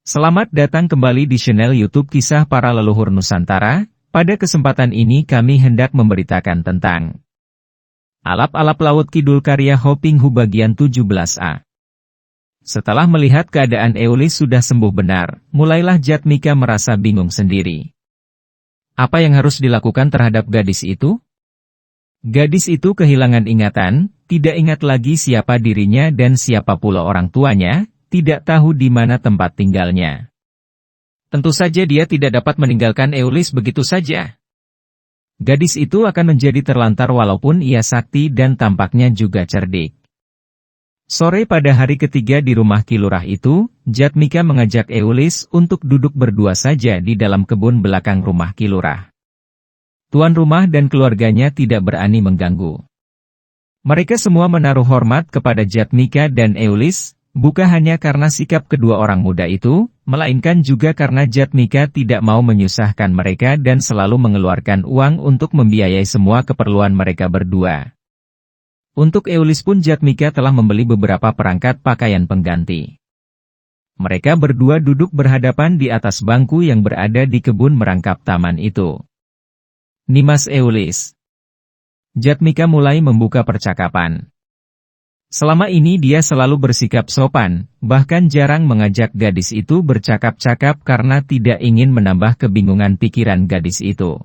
Selamat datang kembali di channel YouTube Kisah Para Leluhur Nusantara. Pada kesempatan ini kami hendak memberitakan tentang Alap-alap Laut Kidul karya Hoping Hu bagian 17a. Setelah melihat keadaan Eulis sudah sembuh benar, mulailah Jatmika merasa bingung sendiri. Apa yang harus dilakukan terhadap gadis itu? Gadis itu kehilangan ingatan, tidak ingat lagi siapa dirinya dan siapa pula orang tuanya, tidak tahu di mana tempat tinggalnya. Tentu saja dia tidak dapat meninggalkan Eulis begitu saja. Gadis itu akan menjadi terlantar walaupun ia sakti dan tampaknya juga cerdik. Sore pada hari ketiga di rumah Kilurah itu, Jatmika mengajak Eulis untuk duduk berdua saja di dalam kebun belakang rumah Kilurah. Tuan rumah dan keluarganya tidak berani mengganggu. Mereka semua menaruh hormat kepada Jatmika dan Eulis, bukan hanya karena sikap kedua orang muda itu, melainkan juga karena Jatmika tidak mau menyusahkan mereka dan selalu mengeluarkan uang untuk membiayai semua keperluan mereka berdua. Untuk Eulis pun Jatmika telah membeli beberapa perangkat pakaian pengganti. Mereka berdua duduk berhadapan di atas bangku yang berada di kebun merangkap taman itu. Nimas Eulis. Jatmika mulai membuka percakapan. Selama ini dia selalu bersikap sopan, bahkan jarang mengajak gadis itu bercakap-cakap karena tidak ingin menambah kebingungan pikiran gadis itu.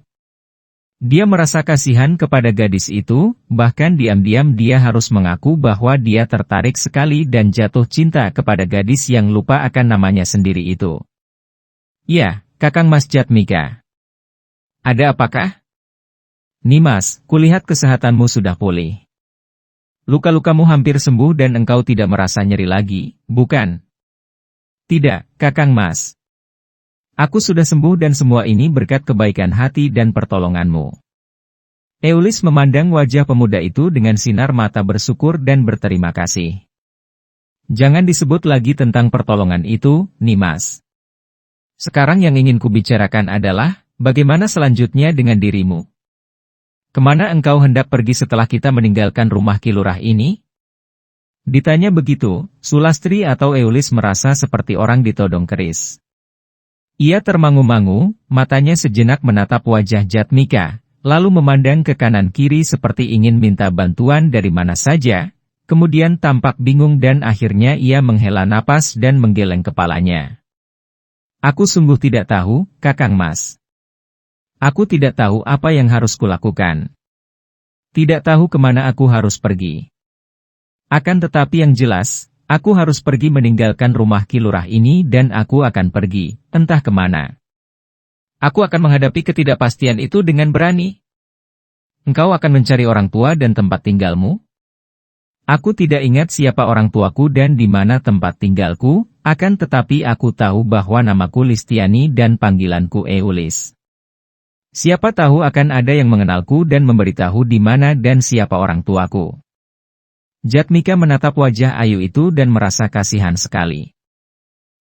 Dia merasa kasihan kepada gadis itu, bahkan diam-diam dia harus mengaku bahwa dia tertarik sekali dan jatuh cinta kepada gadis yang lupa akan namanya sendiri itu. Ya, Kakang Mas Jatmika. Ada apakah? Nimas, kulihat kesehatanmu sudah pulih. Luka-lukamu hampir sembuh dan engkau tidak merasa nyeri lagi, bukan? Tidak, Kakang Mas. Aku sudah sembuh dan semua ini berkat kebaikan hati dan pertolonganmu. Eulis memandang wajah pemuda itu dengan sinar mata bersyukur dan berterima kasih. Jangan disebut lagi tentang pertolongan itu, Nimas. Sekarang yang ingin kubicarakan adalah, bagaimana selanjutnya dengan dirimu? Kemana engkau hendak pergi setelah kita meninggalkan rumah Kilurah ini? Ditanya begitu, Sulastri atau Eulis merasa seperti orang ditodong keris. Ia termangu-mangu, matanya sejenak menatap wajah Jatmika, lalu memandang ke kanan kiri seperti ingin minta bantuan dari mana saja, kemudian tampak bingung dan akhirnya ia menghela napas dan menggeleng kepalanya. Aku sungguh tidak tahu, Kakang Mas. Aku tidak tahu apa yang harus kulakukan. Tidak tahu kemana aku harus pergi. Akan tetapi yang jelas, aku harus pergi meninggalkan rumah Kilurah ini dan aku akan pergi, entah kemana. Aku akan menghadapi ketidakpastian itu dengan berani. Engkau akan mencari orang tua dan tempat tinggalmu? Aku tidak ingat siapa orang tuaku dan di mana tempat tinggalku, akan tetapi aku tahu bahwa namaku Listiani dan panggilanku Eulis. Siapa tahu akan ada yang mengenalku dan memberitahu di mana dan siapa orang tuaku. Jatmika menatap wajah ayu itu dan merasa kasihan sekali.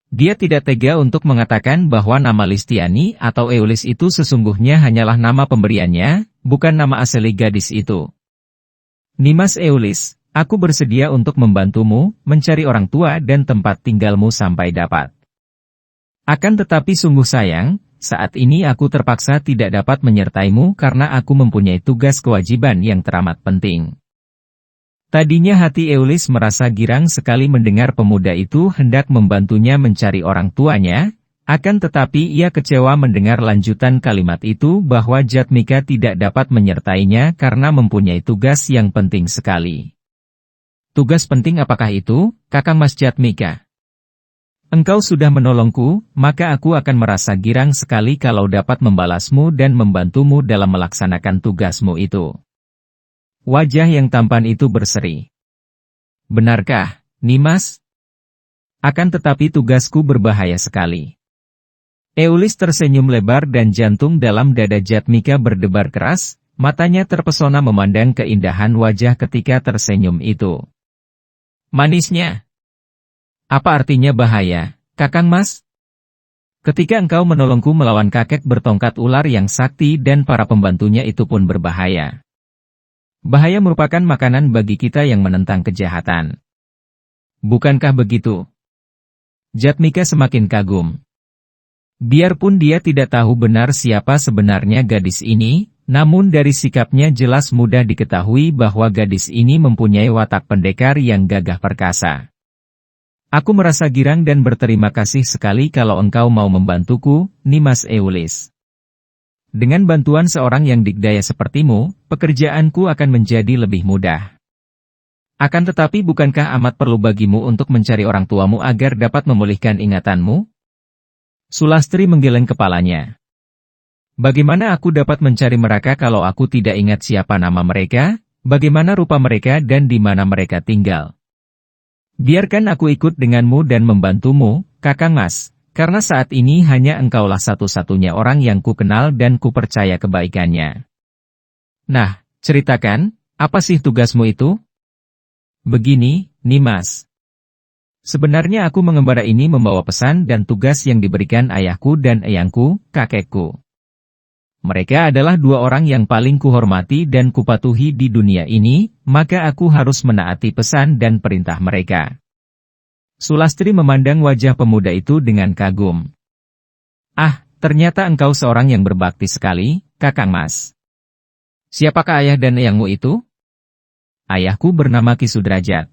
Dia tidak tega untuk mengatakan bahwa nama Listiani atau Eulis itu sesungguhnya hanyalah nama pemberiannya, bukan nama asli gadis itu. Nimas Eulis, aku bersedia untuk membantumu, mencari orang tua dan tempat tinggalmu sampai dapat. Akan tetapi sungguh sayang, saat ini aku terpaksa tidak dapat menyertaimu karena aku mempunyai tugas kewajiban yang teramat penting. Tadinya hati Eulis merasa girang sekali mendengar pemuda itu hendak membantunya mencari orang tuanya, akan tetapi ia kecewa mendengar lanjutan kalimat itu bahwa Jatmika tidak dapat menyertainya karena mempunyai tugas yang penting sekali. Tugas penting apakah itu, Kakang Mas Jatmika? Engkau sudah menolongku, maka aku akan merasa girang sekali kalau dapat membalasmu dan membantumu dalam melaksanakan tugasmu itu. Wajah yang tampan itu berseri. Benarkah, Nimas? Akan tetapi tugasku berbahaya sekali. Eulis tersenyum lebar dan jantung dalam dada Jatmika berdebar keras, matanya terpesona memandang keindahan wajah ketika tersenyum itu. Manisnya. Apa artinya bahaya, Kakang Mas? Ketika engkau menolongku melawan kakek bertongkat ular yang sakti dan para pembantunya itu pun berbahaya. Bahaya merupakan makanan bagi kita yang menentang kejahatan. Bukankah begitu? Jatmika semakin kagum. Biarpun dia tidak tahu benar siapa sebenarnya gadis ini, namun dari sikapnya jelas mudah diketahui bahwa gadis ini mempunyai watak pendekar yang gagah perkasa. Aku merasa girang dan berterima kasih sekali kalau engkau mau membantuku, Nimas Eulis. Dengan bantuan seorang yang dikdaya sepertimu, pekerjaanku akan menjadi lebih mudah. Akan tetapi bukankah amat perlu bagimu untuk mencari orang tuamu agar dapat memulihkan ingatanmu? Sulastri menggeleng kepalanya. Bagaimana aku dapat mencari mereka kalau aku tidak ingat siapa nama mereka, bagaimana rupa mereka dan di mana mereka tinggal? Biarkan aku ikut denganmu dan membantumu, Kakang Mas, karena saat ini hanya engkaulah satu-satunya orang yang ku kenal dan ku percaya kebaikannya. Nah, ceritakan, apa sih tugasmu itu? Begini, Nimas. Sebenarnya aku mengembara ini membawa pesan dan tugas yang diberikan ayahku dan eyangku, kakekku. Mereka adalah dua orang yang paling kuhormati dan kupatuhi di dunia ini, maka aku harus menaati pesan dan perintah mereka. Sulastri memandang wajah pemuda itu dengan kagum. Ah, ternyata engkau seorang yang berbakti sekali, Kakang Mas. Siapakah ayah dan eyangmu itu? Ayahku bernama Ki Sudrajat.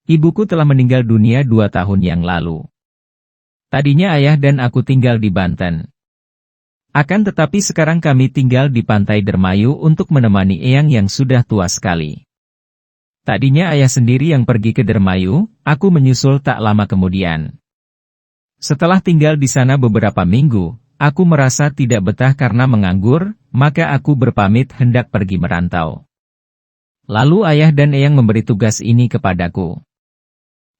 Ibuku telah meninggal dunia 2 tahun yang lalu. Tadinya ayah dan aku tinggal di Banten. Akan tetapi sekarang kami tinggal di Pantai Dermayu untuk menemani eyang yang sudah tua sekali. Tadinya ayah sendiri yang pergi ke Dermayu, aku menyusul tak lama kemudian. Setelah tinggal di sana beberapa minggu, aku merasa tidak betah karena menganggur, maka aku berpamit hendak pergi merantau. Lalu ayah dan eyang memberi tugas ini kepadaku.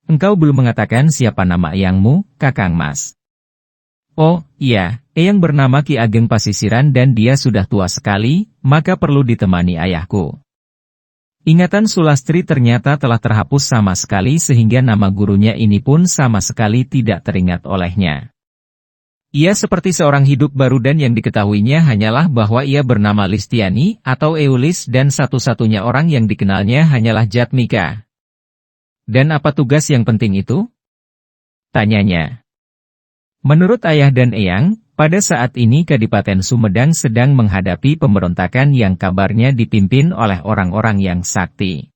Engkau belum mengatakan siapa nama eyangmu, Kakang Mas. Oh, iya, eyang bernama Ki Ageng Pasisiran dan dia sudah tua sekali, maka perlu ditemani ayahku. Ingatan Sulastri ternyata telah terhapus sama sekali sehingga nama gurunya ini pun sama sekali tidak teringat olehnya. Ia seperti seorang hidup baru dan yang diketahuinya hanyalah bahwa ia bernama Listiani atau Eulis dan satu-satunya orang yang dikenalnya hanyalah Jatmika. Dan apa tugas yang penting itu? Tanyanya. Menurut ayah dan eyang, pada saat ini Kadipaten Sumedang sedang menghadapi pemberontakan yang kabarnya dipimpin oleh orang-orang yang sakti.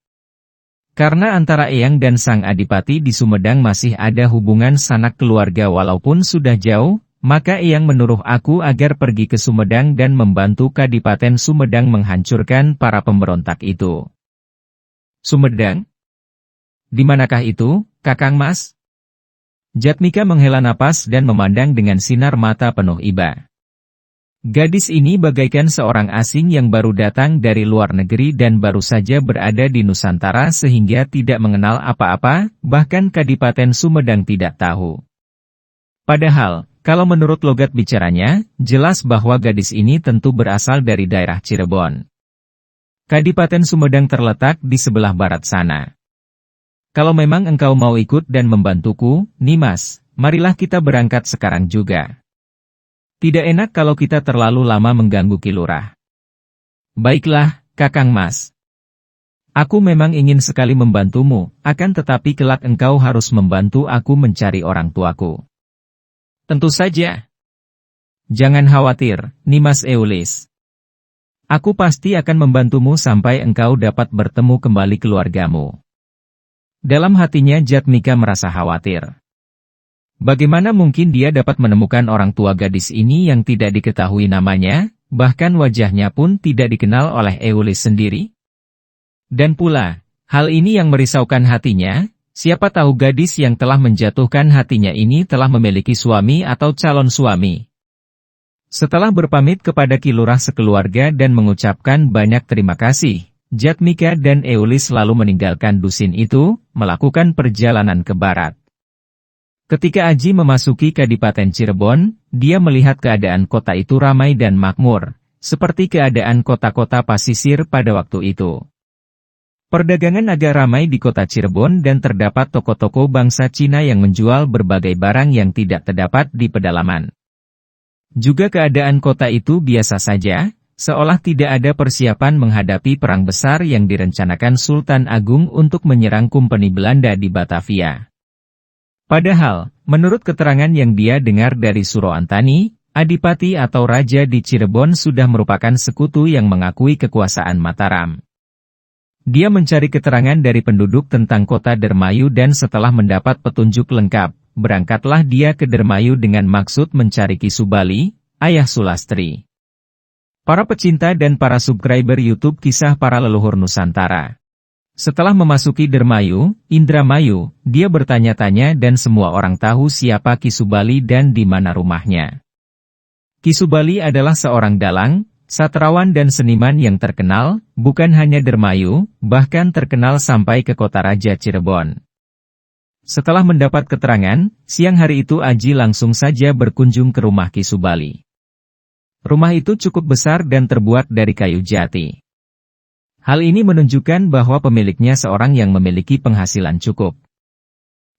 Karena antara eyang dan sang adipati di Sumedang masih ada hubungan sanak keluarga walaupun sudah jauh, maka eyang menyuruh aku agar pergi ke Sumedang dan membantu Kadipaten Sumedang menghancurkan para pemberontak itu. Sumedang? Di manakah itu, Kakang Mas? Jatmika menghela napas dan memandang dengan sinar mata penuh iba. Gadis ini bagaikan seorang asing yang baru datang dari luar negeri dan baru saja berada di Nusantara sehingga tidak mengenal apa-apa, bahkan Kadipaten Sumedang tidak tahu. Padahal, kalau menurut logat bicaranya, jelas bahwa gadis ini tentu berasal dari daerah Cirebon. Kadipaten Sumedang terletak di sebelah barat sana. Kalau memang engkau mau ikut dan membantuku, Nimas, marilah kita berangkat sekarang juga. Tidak enak kalau kita terlalu lama mengganggu Ki Lurah. Baiklah, Kakang Mas. Aku memang ingin sekali membantumu, akan tetapi kelak engkau harus membantu aku mencari orang tuaku. Tentu saja. Jangan khawatir, Nimas Eulis. Aku pasti akan membantumu sampai engkau dapat bertemu kembali keluargamu. Dalam hatinya Jatmika merasa khawatir. Bagaimana mungkin dia dapat menemukan orang tua gadis ini yang tidak diketahui namanya, bahkan wajahnya pun tidak dikenal oleh Eulis sendiri? Dan pula, hal ini yang merisaukan hatinya, siapa tahu gadis yang telah menjatuhkan hatinya ini telah memiliki suami atau calon suami. Setelah berpamit kepada Ki Lurah sekeluarga dan mengucapkan banyak terima kasih, Jatmika dan Eulis lalu meninggalkan dusun itu, melakukan perjalanan ke barat. Ketika Aji memasuki Kadipaten Cirebon, dia melihat keadaan kota itu ramai dan makmur, seperti keadaan kota-kota pasisir pada waktu itu. Perdagangan agak ramai di kota Cirebon dan terdapat toko-toko bangsa Cina yang menjual berbagai barang yang tidak terdapat di pedalaman. Juga keadaan kota itu biasa saja, seolah tidak ada persiapan menghadapi perang besar yang direncanakan Sultan Agung untuk menyerang Kompeni Belanda di Batavia. Padahal, menurut keterangan yang dia dengar dari Suro Antani, Adipati atau Raja di Cirebon sudah merupakan sekutu yang mengakui kekuasaan Mataram. Dia mencari keterangan dari penduduk tentang kota Dermayu dan setelah mendapat petunjuk lengkap, berangkatlah dia ke Dermayu dengan maksud mencari Ki Subali, ayah Sulastri. Para pecinta dan para subscriber YouTube Kisah Para Leluhur Nusantara. Setelah memasuki Dermayu, Indramayu, dia bertanya-tanya dan semua orang tahu siapa Ki Subali dan di mana rumahnya. Ki Subali adalah seorang dalang, sastrawan dan seniman yang terkenal, bukan hanya Dermayu, bahkan terkenal sampai ke kota Raja Cirebon. Setelah mendapat keterangan, siang hari itu Aji langsung saja berkunjung ke rumah Ki Subali. Rumah itu cukup besar dan terbuat dari kayu jati. Hal ini menunjukkan bahwa pemiliknya seorang yang memiliki penghasilan cukup.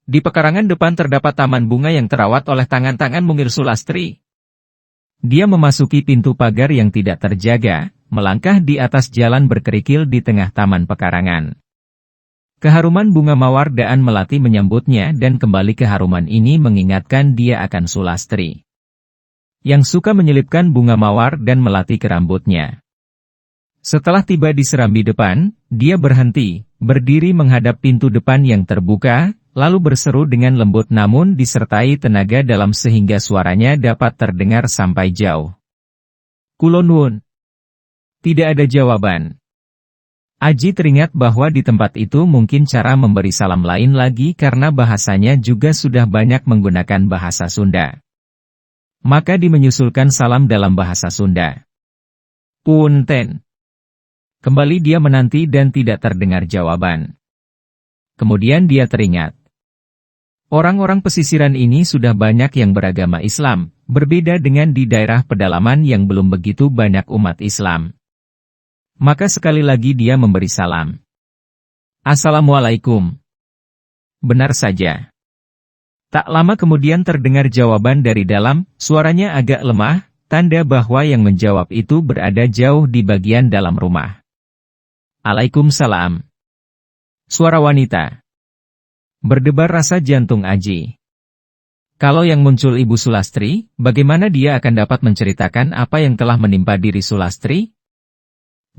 Di pekarangan depan terdapat taman bunga yang terawat oleh tangan-tangan mungil Sulastri. Dia memasuki pintu pagar yang tidak terjaga, melangkah di atas jalan berkerikil di tengah taman pekarangan. Keharuman bunga mawar daan melati menyambutnya dan kembali keharuman ini mengingatkan dia akan Sulastri, yang suka menyelipkan bunga mawar dan melati ke rambutnya. Setelah tiba di serambi depan, dia berhenti, berdiri menghadap pintu depan yang terbuka, lalu berseru dengan lembut namun disertai tenaga dalam sehingga suaranya dapat terdengar sampai jauh. "Kulon nuwun." Tidak ada jawaban. Aji teringat bahwa di tempat itu mungkin cara memberi salam lain lagi karena bahasanya juga sudah banyak menggunakan bahasa Sunda. Maka menyusulkan salam dalam bahasa Sunda. "Punten." Kembali dia menanti dan tidak terdengar jawaban. Kemudian dia teringat. Orang-orang pesisiran ini sudah banyak yang beragama Islam, berbeda dengan di daerah pedalaman yang belum begitu banyak umat Islam. Maka sekali lagi dia memberi salam. "Assalamualaikum." Benar saja. Tak lama kemudian terdengar jawaban dari dalam, suaranya agak lemah, tanda bahwa yang menjawab itu berada jauh di bagian dalam rumah. "Waalaikumsalam." Suara wanita. Berdebar rasa jantung Aji. Kalau yang muncul Ibu Sulastri, bagaimana dia akan dapat menceritakan apa yang telah menimpa diri Sulastri?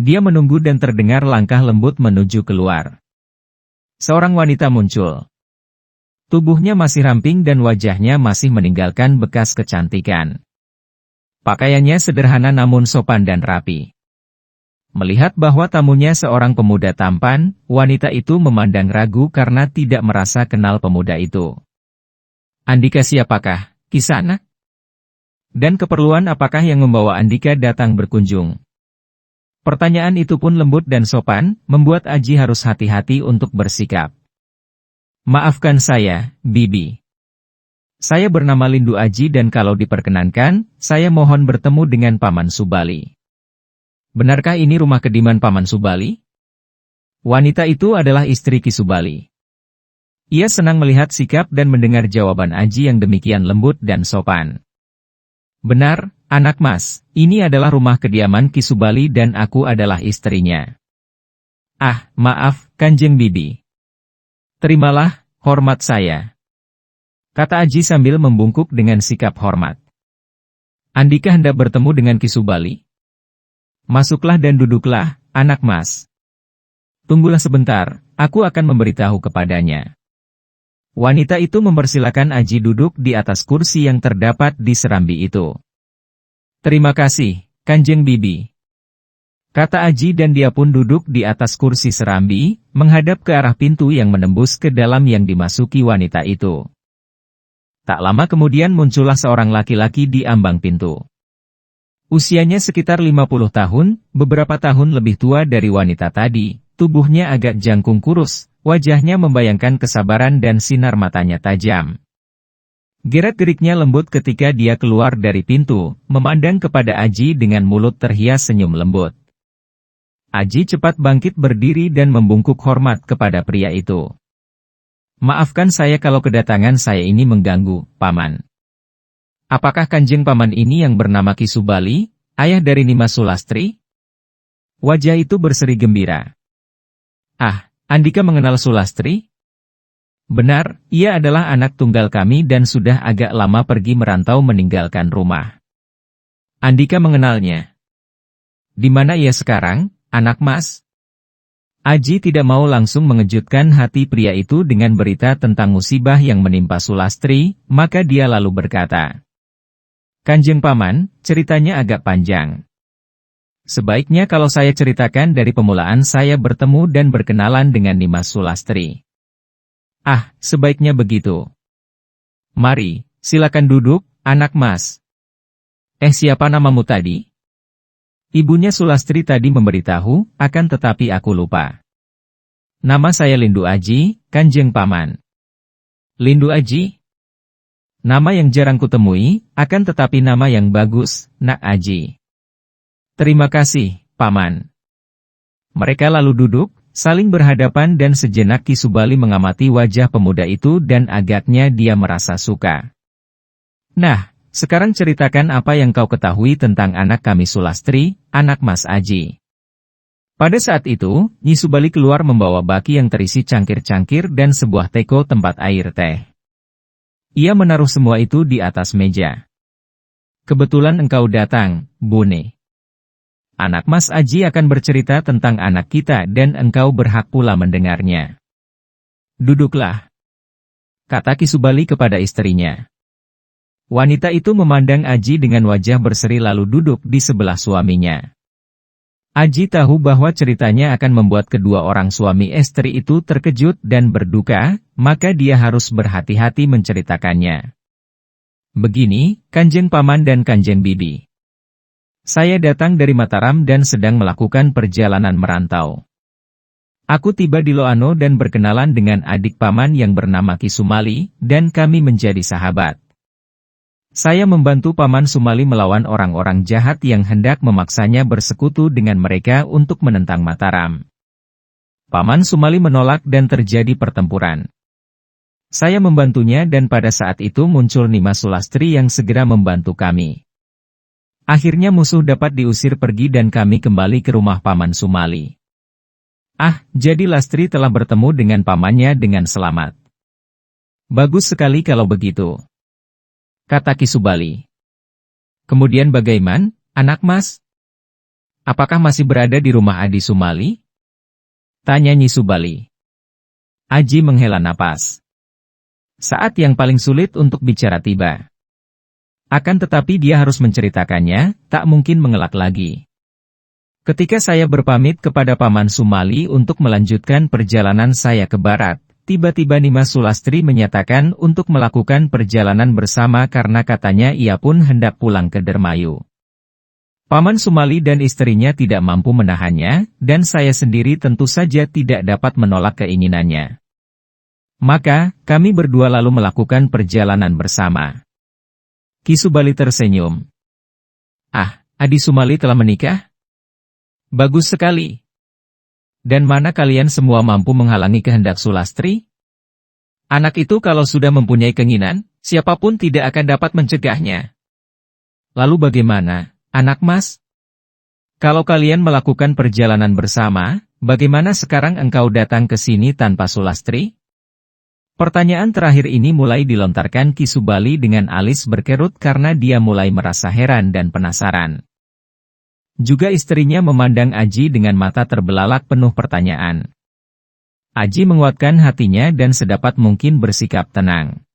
Dia menunggu dan terdengar langkah lembut menuju keluar. Seorang wanita muncul. Tubuhnya masih ramping dan wajahnya masih meninggalkan bekas kecantikan. Pakaiannya sederhana namun sopan dan rapi. Melihat bahwa tamunya seorang pemuda tampan, wanita itu memandang ragu karena tidak merasa kenal pemuda itu. "Andika siapakah, Kisana? Dan keperluan apakah yang membawa Andika datang berkunjung?" Pertanyaan itu pun lembut dan sopan, membuat Aji harus hati-hati untuk bersikap. "Maafkan saya, Bibi. Saya bernama Lindu Aji dan kalau diperkenankan, saya mohon bertemu dengan Paman Subali." "Benarkah ini rumah kediaman Paman Subali?" Wanita itu adalah istri Ki Subali. Ia senang melihat sikap dan mendengar jawaban Aji yang demikian lembut dan sopan. "Benar, anak mas, ini adalah rumah kediaman Ki Subali dan aku adalah istrinya." "Ah, maaf, Kanjeng Bibi. Terimalah, hormat saya," kata Aji sambil membungkuk dengan sikap hormat. "Andika hendak bertemu dengan Ki Subali? Masuklah dan duduklah, anak mas. Tunggulah sebentar, aku akan memberitahu kepadanya." Wanita itu mempersilakan Aji duduk di atas kursi yang terdapat di serambi itu. "Terima kasih, Kanjeng Bibi," kata Aji dan dia pun duduk di atas kursi serambi, menghadap ke arah pintu yang menembus ke dalam yang dimasuki wanita itu. Tak lama kemudian muncullah seorang laki-laki di ambang pintu. Usianya sekitar 50 tahun, beberapa tahun lebih tua dari wanita tadi, tubuhnya agak jangkung kurus, wajahnya membayangkan kesabaran dan sinar matanya tajam. Gerak-geriknya lembut ketika dia keluar dari pintu, memandang kepada Aji dengan mulut terhias senyum lembut. Aji cepat bangkit berdiri dan membungkuk hormat kepada pria itu. "Maafkan saya kalau kedatangan saya ini mengganggu, Paman. Apakah Kanjeng Paman ini yang bernama Ki Subali, ayah dari Nimas Sulastri?" Wajah itu berseri gembira. "Ah, Andika mengenal Sulastri? Benar, ia adalah anak tunggal kami dan sudah agak lama pergi merantau meninggalkan rumah. Andika mengenalnya. Di mana ia sekarang, anak mas? Aji tidak mau langsung mengejutkan hati pria itu dengan berita tentang musibah yang menimpa Sulastri, maka dia lalu berkata, Kanjeng Paman, ceritanya agak panjang. Sebaiknya kalau saya ceritakan dari pemulaan saya bertemu dan berkenalan dengan Nimas Sulastri. Ah, sebaiknya begitu. Mari, silakan duduk, anak mas. Siapa namamu tadi? Ibunya Sulastri tadi memberitahu, akan tetapi aku lupa. Nama saya Lindu Aji, Kanjeng Paman. Lindu Aji? Nama yang jarang kutemui, akan tetapi nama yang bagus, Nak Aji. Terima kasih, Paman. Mereka lalu duduk, saling berhadapan dan sejenak Ki Subali mengamati wajah pemuda itu dan agaknya dia merasa suka. Nah, sekarang ceritakan apa yang kau ketahui tentang anak kami Sulastri, anak Mas Aji. Pada saat itu, Nyi Subali keluar membawa baki yang terisi cangkir-cangkir dan sebuah teko tempat air teh. Ia menaruh semua itu di atas meja. Kebetulan engkau datang, Bune. Anak Mas Aji akan bercerita tentang anak kita dan engkau berhak pula mendengarnya. Duduklah, kata Ki Subali kepada istrinya. Wanita itu memandang Aji dengan wajah berseri lalu duduk di sebelah suaminya. Aji tahu bahwa ceritanya akan membuat kedua orang suami istri itu terkejut dan berduka, maka dia harus berhati-hati menceritakannya. Begini, Kanjeng Paman dan Kanjeng Bibi. Saya datang dari Mataram dan sedang melakukan perjalanan merantau. Aku tiba di Loano dan berkenalan dengan adik Paman yang bernama Ki Sumali, dan kami menjadi sahabat. Saya membantu Paman Sumali melawan orang-orang jahat yang hendak memaksanya bersekutu dengan mereka untuk menentang Mataram. Paman Sumali menolak dan terjadi pertempuran. Saya membantunya dan pada saat itu muncul Nimas Sulastri yang segera membantu kami. Akhirnya musuh dapat diusir pergi dan kami kembali ke rumah Paman Sumali. Ah, jadi Lastri telah bertemu dengan pamannya dengan selamat. Bagus sekali kalau begitu, kata Ki Subali. Kemudian bagaimana, anak mas? Apakah masih berada di rumah Adi Sumali? Tanya Nyi Subali. Aji menghela napas. Saat yang paling sulit untuk bicara tiba. Akan tetapi dia harus menceritakannya, tak mungkin mengelak lagi. Ketika saya berpamit kepada Paman Sumali untuk melanjutkan perjalanan saya ke barat, tiba-tiba Nimas Sulastri menyatakan untuk melakukan perjalanan bersama karena katanya ia pun hendak pulang ke Dermayu. Paman Sumali dan istrinya tidak mampu menahannya, dan saya sendiri tentu saja tidak dapat menolak keinginannya. Maka, kami berdua lalu melakukan perjalanan bersama. Ki Subali tersenyum. Ah, Adi Sumali telah menikah? Bagus sekali. Dan mana kalian semua mampu menghalangi kehendak Sulastri? Anak itu kalau sudah mempunyai keinginan, siapapun tidak akan dapat mencegahnya. Lalu bagaimana, anak mas? Kalau kalian melakukan perjalanan bersama, bagaimana sekarang engkau datang ke sini tanpa Sulastri? Pertanyaan terakhir ini mulai dilontarkan Ki Subali dengan alis berkerut karena dia mulai merasa heran dan penasaran. Juga istrinya memandang Aji dengan mata terbelalak penuh pertanyaan. Aji menguatkan hatinya dan sedapat mungkin bersikap tenang.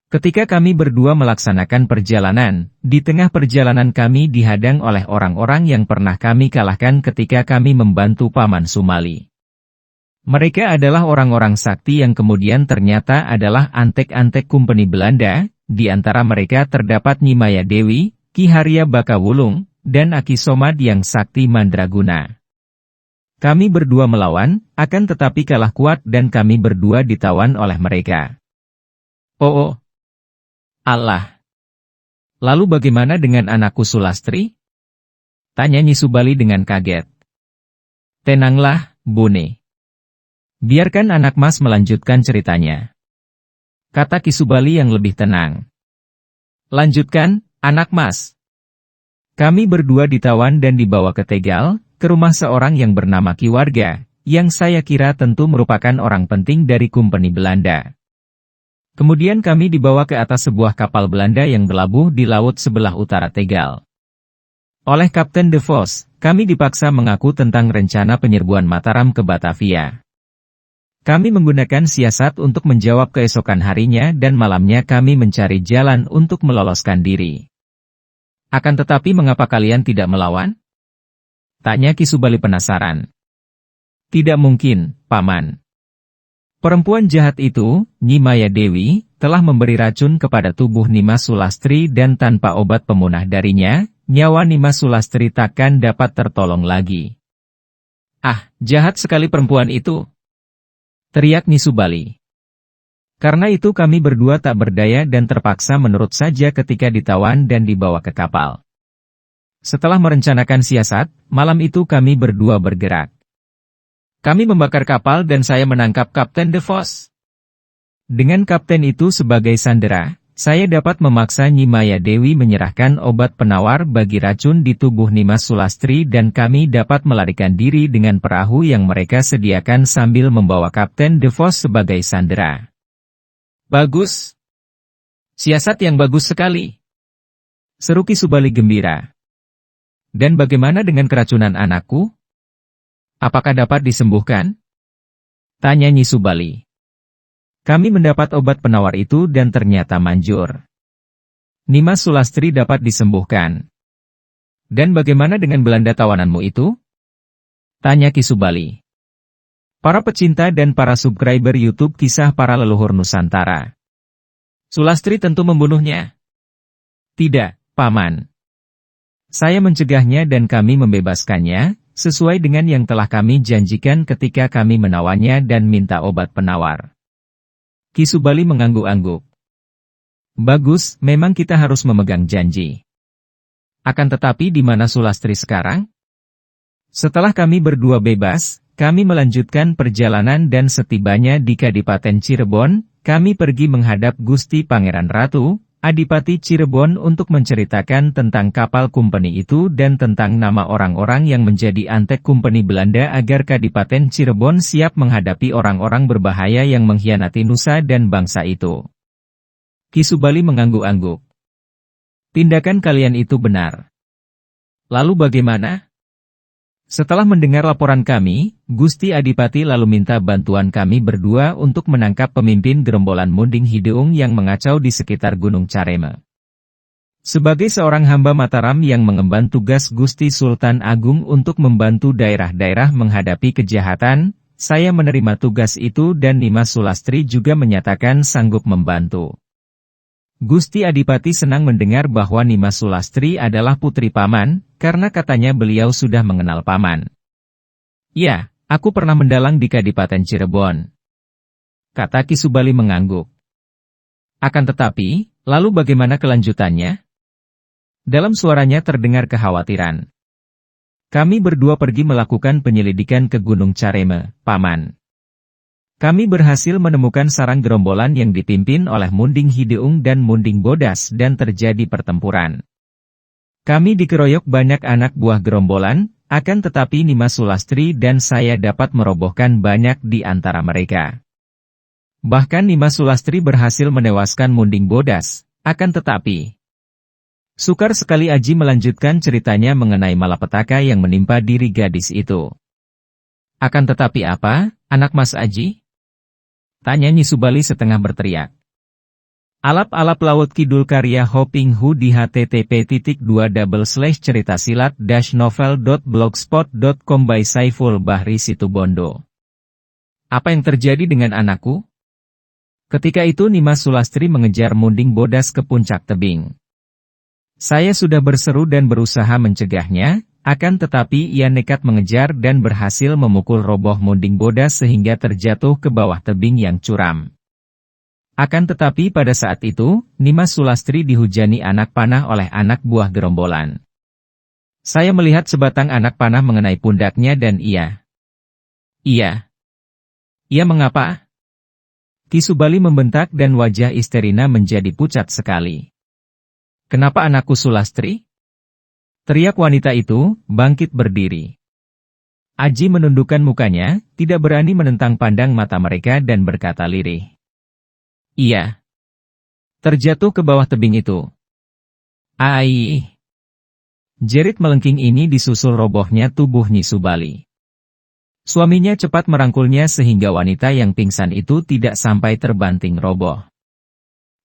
Ketika kami berdua melaksanakan perjalanan, di tengah perjalanan kami dihadang oleh orang-orang yang pernah kami kalahkan ketika kami membantu Paman Sumali. Mereka adalah orang-orang sakti yang kemudian ternyata adalah antek-antek kumpeni Belanda, di antara mereka terdapat Nyi Maya Dewi, Ki Harya Bakawulung, dan Aki Somad yang sakti mandraguna. Kami berdua melawan, akan tetapi kalah kuat dan kami berdua ditawan oleh mereka. Oh, Allah. Lalu bagaimana dengan anakku Sulastri? Tanya Nyi Subali dengan kaget. Tenanglah, Bune. Biarkan anak mas melanjutkan ceritanya, kata Ki Subali yang lebih tenang. Lanjutkan, anak mas. Kami berdua ditawan dan dibawa ke Tegal, ke rumah seorang yang bernama Ki Warga, yang saya kira tentu merupakan orang penting dari Kompeni Belanda. Kemudian kami dibawa ke atas sebuah kapal Belanda yang berlabuh di laut sebelah utara Tegal. Oleh Kapten De Vos, kami dipaksa mengaku tentang rencana penyerbuan Mataram ke Batavia. Kami menggunakan siasat untuk menjawab keesokan harinya dan malamnya kami mencari jalan untuk meloloskan diri. Akan tetapi mengapa kalian tidak melawan? Tanya Ki Subali penasaran. Tidak mungkin, Paman. Perempuan jahat itu, Nyi Maya Dewi, telah memberi racun kepada tubuh Nimas Sulastri dan tanpa obat pemunah darinya, nyawa Nimas Sulastri takkan dapat tertolong lagi. Ah, jahat sekali perempuan itu. Teriak Nyi Subali. Karena itu kami berdua tak berdaya dan terpaksa menurut saja ketika ditawan dan dibawa ke kapal. Setelah merencanakan siasat, malam itu kami berdua bergerak. Kami membakar kapal dan saya menangkap Kapten De Vos. Dengan kapten itu sebagai sandera, saya dapat memaksa Nyi Maya Dewi menyerahkan obat penawar bagi racun di tubuh Nimas Sulastri dan kami dapat melarikan diri dengan perahu yang mereka sediakan sambil membawa Kapten De Vos sebagai sandera. Bagus. Siasat yang bagus sekali. Seru Ki Subali gembira. Dan bagaimana dengan keracunan anakku? Apakah dapat disembuhkan? Tanya Nyi Subali. Kami mendapat obat penawar itu dan ternyata manjur. Nimas Sulastri dapat disembuhkan. Dan bagaimana dengan Belanda tawananmu itu? Tanya Ki Subali. Para pecinta dan para subscriber YouTube Kisah Para Leluhur Nusantara. Sulastri tentu membunuhnya. Tidak, Paman. Saya mencegahnya dan kami membebaskannya, sesuai dengan yang telah kami janjikan ketika kami menawannya dan minta obat penawar. Ki Subali mengangguk-angguk. Bagus, memang kita harus memegang janji. Akan tetapi di mana Sulastri sekarang? Setelah kami berdua bebas, kami melanjutkan perjalanan dan setibanya di Kadipaten Cirebon, kami pergi menghadap Gusti Pangeran Ratu, Adipati Cirebon untuk menceritakan tentang kapal Kompeni itu dan tentang nama orang-orang yang menjadi antek Kompeni Belanda agar Kadipaten Cirebon siap menghadapi orang-orang berbahaya yang mengkhianati nusa dan bangsa itu. Ki Subali mengangguk-angguk. Tindakan kalian itu benar. Lalu bagaimana? Setelah mendengar laporan kami, Gusti Adipati lalu minta bantuan kami berdua untuk menangkap pemimpin gerombolan Munding Hideung yang mengacau di sekitar Gunung Careme. Sebagai seorang hamba Mataram yang mengemban tugas Gusti Sultan Agung untuk membantu daerah-daerah menghadapi kejahatan, saya menerima tugas itu dan Nimas Sulastri juga menyatakan sanggup membantu. Gusti Adipati senang mendengar bahwa Nimas Sulastri adalah putri Paman, karena katanya beliau sudah mengenal Paman. Ya, aku pernah mendalang di Kadipaten Cirebon. Kata Ki Subali mengangguk. Akan tetapi, lalu bagaimana kelanjutannya? Dalam suaranya terdengar kekhawatiran. Kami berdua pergi melakukan penyelidikan ke Gunung Careme, Paman. Kami berhasil menemukan sarang gerombolan yang dipimpin oleh Munding Hideung dan Munding Bodas dan terjadi pertempuran. Kami dikeroyok banyak anak buah gerombolan, akan tetapi Nimas Sulastri dan saya dapat merobohkan banyak di antara mereka. Bahkan Nimas Sulastri berhasil menewaskan Munding Bodas, akan tetapi... Sukar sekali Aji melanjutkan ceritanya mengenai malapetaka yang menimpa diri gadis itu. Akan tetapi apa, anak Mas Aji? Tanya Nyi Subali setengah berteriak. Alap-alap laut kidul karya Hoping Hu di http://ceritasilat-novel.blogspot.com by Saiful Bahri Situbondo. Apa yang terjadi dengan anakku? Ketika itu Nimas Sulastri mengejar Munding Bodas ke puncak tebing. Saya sudah berseru dan berusaha mencegahnya, akan tetapi ia nekat mengejar dan berhasil memukul roboh Munding Bodas sehingga terjatuh ke bawah tebing yang curam. Akan tetapi pada saat itu, Nimas Sulastri dihujani anak panah oleh anak buah gerombolan. Saya melihat sebatang anak panah mengenai pundaknya dan Ia mengapa? Ki Subali membentak dan wajah Isterina menjadi pucat sekali. Kenapa anakku Sulastri? Teriak wanita itu, bangkit berdiri. Aji menundukkan mukanya, tidak berani menentang pandang mata mereka dan berkata lirih. Iya. Terjatuh ke bawah tebing itu. Ai. Jerit melengking ini disusul robohnya tubuh Nyi Subali. Suaminya cepat merangkulnya sehingga wanita yang pingsan itu tidak sampai terbanting roboh.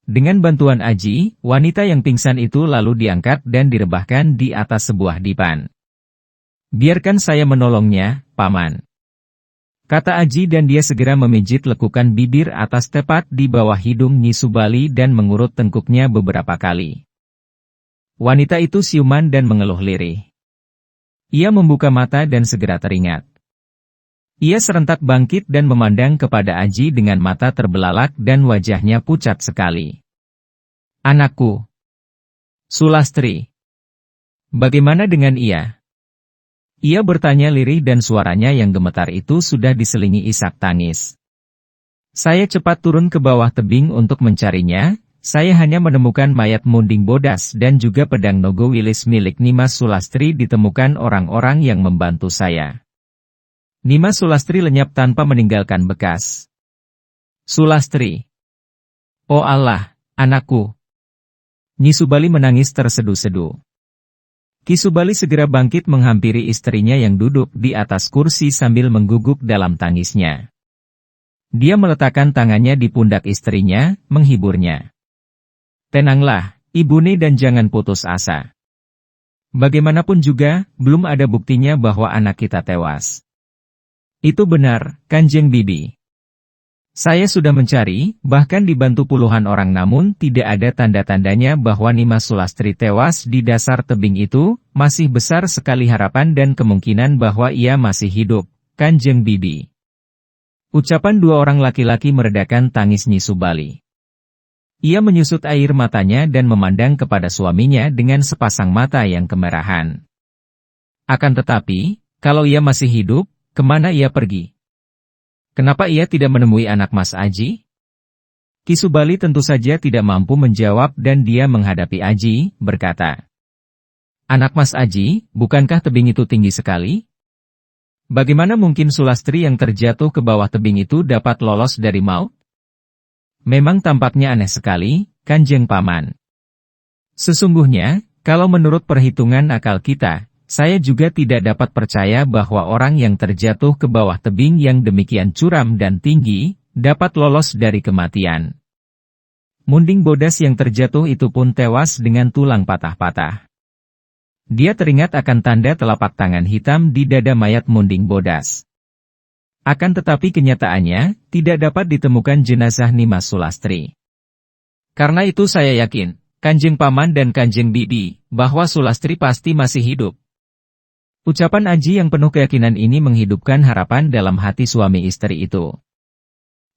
Dengan bantuan Aji, wanita yang pingsan itu lalu diangkat dan direbahkan di atas sebuah dipan. Biarkan saya menolongnya, Paman. Kata Aji dan dia segera memijit lekukan bibir atas tepat di bawah hidung Nyi Subali dan mengurut tengkuknya beberapa kali. Wanita itu siuman dan mengeluh lirih. Ia membuka mata dan segera teringat. Ia serentak bangkit dan memandang kepada Aji dengan mata terbelalak dan wajahnya pucat sekali. Anakku. Sulastri. Bagaimana dengan ia? Ia bertanya lirih dan suaranya yang gemetar itu sudah diselingi isak tangis. Saya cepat turun ke bawah tebing untuk mencarinya, saya hanya menemukan mayat Munding Bodas dan juga pedang Nogo Wilis milik Nimas Sulastri ditemukan orang-orang yang membantu saya. Nimas Sulastri lenyap tanpa meninggalkan bekas. Sulastri. Oh Allah, anakku. Nyi Subali menangis terseduh-seduh. Ki Subali segera bangkit menghampiri istrinya yang duduk di atas kursi sambil mengguguk dalam tangisnya. Dia meletakkan tangannya di pundak istrinya, menghiburnya. Tenanglah, Ibune dan jangan putus asa. Bagaimanapun juga, belum ada buktinya bahwa anak kita tewas. Itu benar, Kanjeng Bibi. Saya sudah mencari, bahkan dibantu puluhan orang namun tidak ada tanda-tandanya bahwa Nimas Sulastri tewas di dasar tebing itu, masih besar sekali harapan dan kemungkinan bahwa ia masih hidup, Kanjeng Bibi. Ucapan dua orang laki-laki meredakan tangis Nyi Subali. Ia menyusut air matanya dan memandang kepada suaminya dengan sepasang mata yang kemerahan. Akan tetapi, kalau ia masih hidup, kemana ia pergi? Kenapa ia tidak menemui anak Mas Aji? Ki Subali tentu saja tidak mampu menjawab dan dia menghadapi Aji, berkata. Anak Mas Aji, bukankah tebing itu tinggi sekali? Bagaimana mungkin Sulastri yang terjatuh ke bawah tebing itu dapat lolos dari maut? Memang tampaknya aneh sekali, Kanjeng Paman. Sesungguhnya, kalau menurut perhitungan akal kita, saya juga tidak dapat percaya bahwa orang yang terjatuh ke bawah tebing yang demikian curam dan tinggi, dapat lolos dari kematian. Munding Bodas yang terjatuh itu pun tewas dengan tulang patah-patah. Dia teringat akan tanda telapak tangan hitam di dada mayat Munding Bodas. Akan tetapi kenyataannya, tidak dapat ditemukan jenazah Nimas Sulastri. Karena itu saya yakin, Kanjeng Paman dan Kanjeng Bibi, bahwa Sulastri pasti masih hidup. Ucapan Aji yang penuh keyakinan ini menghidupkan harapan dalam hati suami istri itu.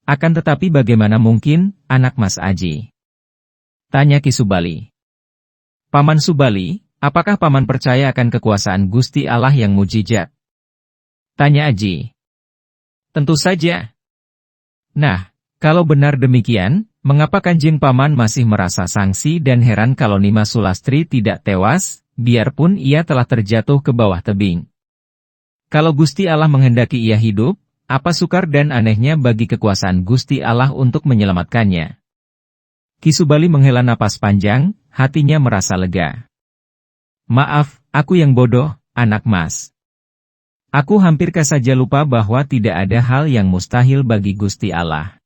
Akan tetapi bagaimana mungkin, anak Mas Aji? Tanya Ki Subali. Paman Subali, apakah Paman percaya akan kekuasaan Gusti Allah yang mujizat? Tanya Aji. Tentu saja. Nah, kalau benar demikian, mengapa Kanjeng Paman masih merasa sangsi dan heran kalau Nimas Sulastri tidak tewas? Biarpun ia telah terjatuh ke bawah tebing. Kalau Gusti Allah menghendaki ia hidup, apa sukar dan anehnya bagi kekuasaan Gusti Allah untuk menyelamatkannya? Ki Subali menghela napas panjang, hatinya merasa lega. Maaf, aku yang bodoh, anak Mas. Aku hampir saja lupa bahwa tidak ada hal yang mustahil bagi Gusti Allah.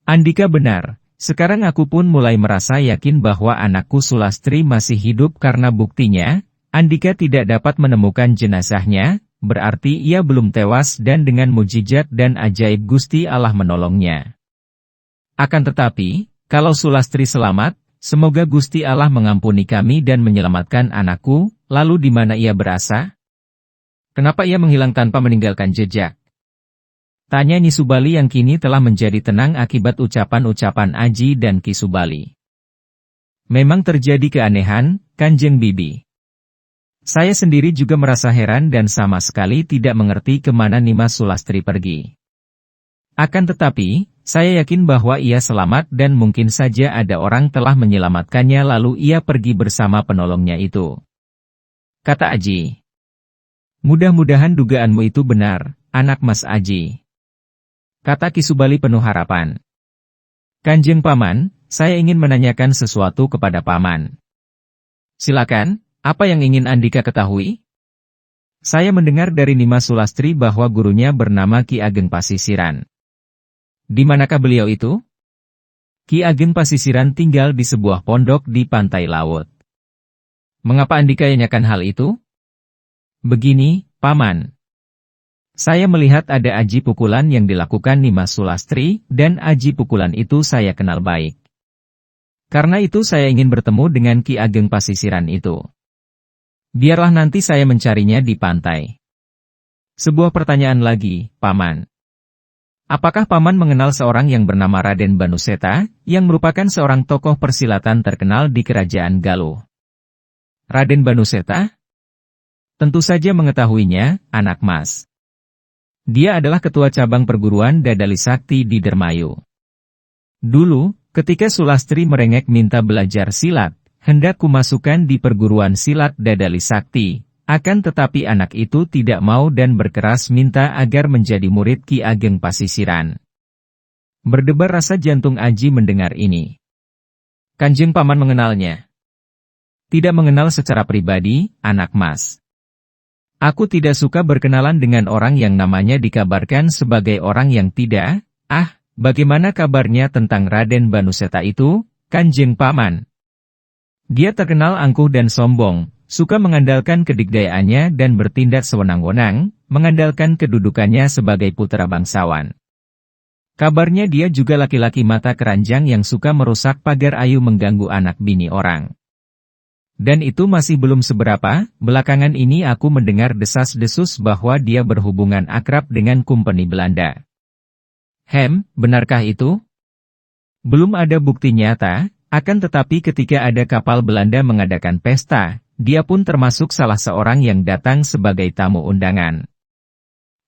Andika benar. Sekarang aku pun mulai merasa yakin bahwa anakku Sulastri masih hidup karena buktinya, andika tidak dapat menemukan jenazahnya, berarti ia belum tewas dan dengan mujizat dan ajaib Gusti Allah menolongnya. Akan tetapi, kalau Sulastri selamat, semoga Gusti Allah mengampuni kami dan menyelamatkan anakku, lalu di mana ia berasa? Kenapa ia menghilang tanpa meninggalkan jejak? Tanya Nyi Subali yang kini telah menjadi tenang akibat ucapan-ucapan Aji dan Ki Subali. Memang terjadi keanehan, Kanjeng Bibi. Saya sendiri juga merasa heran dan sama sekali tidak mengerti kemana Nimas Sulastri pergi. Akan tetapi, saya yakin bahwa ia selamat dan mungkin saja ada orang telah menyelamatkannya lalu ia pergi bersama penolongnya itu. Kata Aji. Mudah-mudahan dugaanmu itu benar, anak Mas Aji. Kata Ki Subali penuh harapan. Kanjeng Paman, saya ingin menanyakan sesuatu kepada Paman. Silakan, apa yang ingin Andika ketahui? Saya mendengar dari Nimas Sulastri bahwa gurunya bernama Ki Ageng Pasisiran. Di manakah beliau itu? Ki Ageng Pasisiran tinggal di sebuah pondok di pantai laut. Mengapa Andika menanyakan hal itu? Begini, Paman. Saya melihat ada aji pukulan yang dilakukan Nimas Sulastri, dan aji pukulan itu saya kenal baik. Karena itu saya ingin bertemu dengan Ki Ageng Pasisiran itu. Biarlah nanti saya mencarinya di pantai. Sebuah pertanyaan lagi, Paman. Apakah Paman mengenal seorang yang bernama Raden Banuseta, yang merupakan seorang tokoh persilatan terkenal di Kerajaan Galuh? Raden Banuseta? Tentu saja mengetahuinya, anak Mas. Dia adalah ketua cabang perguruan Dadali Sakti di Dermayu. Dulu, ketika Sulastri merengek minta belajar silat, hendak kumasukkan di perguruan silat Dadali Sakti, akan tetapi anak itu tidak mau dan berkeras minta agar menjadi murid Ki Ageng Pasisiran. Berdebar rasa jantung Aji mendengar ini. Kanjeng Paman mengenalnya? Tidak mengenal secara pribadi, anak Mas. Aku tidak suka berkenalan dengan orang yang namanya dikabarkan sebagai orang yang tidak. Bagaimana kabarnya tentang Raden Banuseta itu, Kanjeng Paman? Dia terkenal angkuh dan sombong, suka mengandalkan kedikdayaannya dan bertindak sewenang-wenang, mengandalkan kedudukannya sebagai putra bangsawan. Kabarnya dia juga laki-laki mata keranjang yang suka merusak pagar ayu mengganggu anak bini orang. Dan itu masih belum seberapa, belakangan ini aku mendengar desas-desus bahwa dia berhubungan akrab dengan Kompeni Belanda. Benarkah itu? Belum ada bukti nyata, akan tetapi ketika ada kapal Belanda mengadakan pesta, dia pun termasuk salah seorang yang datang sebagai tamu undangan.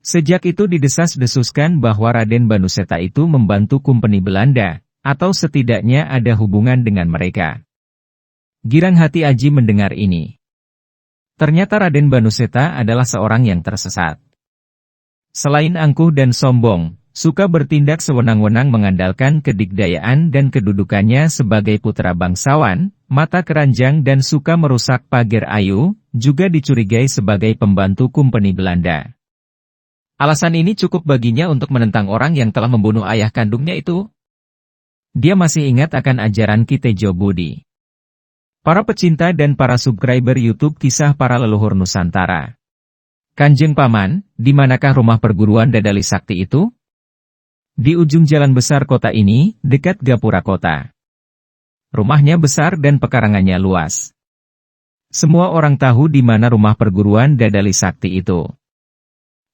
Sejak itu didesas-desuskan bahwa Raden Banuseta itu membantu Kompeni Belanda, atau setidaknya ada hubungan dengan mereka. Girang hati Aji mendengar ini. Ternyata Raden Banuseta adalah seorang yang tersesat. Selain angkuh dan sombong, suka bertindak sewenang-wenang mengandalkan kedikdayaan dan kedudukannya sebagai putra bangsawan, mata keranjang dan suka merusak pagar ayu, juga dicurigai sebagai pembantu Kompeni Belanda. Alasan ini cukup baginya untuk menentang orang yang telah membunuh ayah kandungnya itu. Dia masih ingat akan ajaran Ki Tejo Budi. Para pecinta dan para subscriber YouTube Kisah Para Leluhur Nusantara. Kanjeng Paman, di manakah rumah perguruan Dadali Sakti itu? Di ujung jalan besar kota ini, dekat Gapura kota. Rumahnya besar dan pekarangannya luas. Semua orang tahu di mana rumah perguruan Dadali Sakti itu.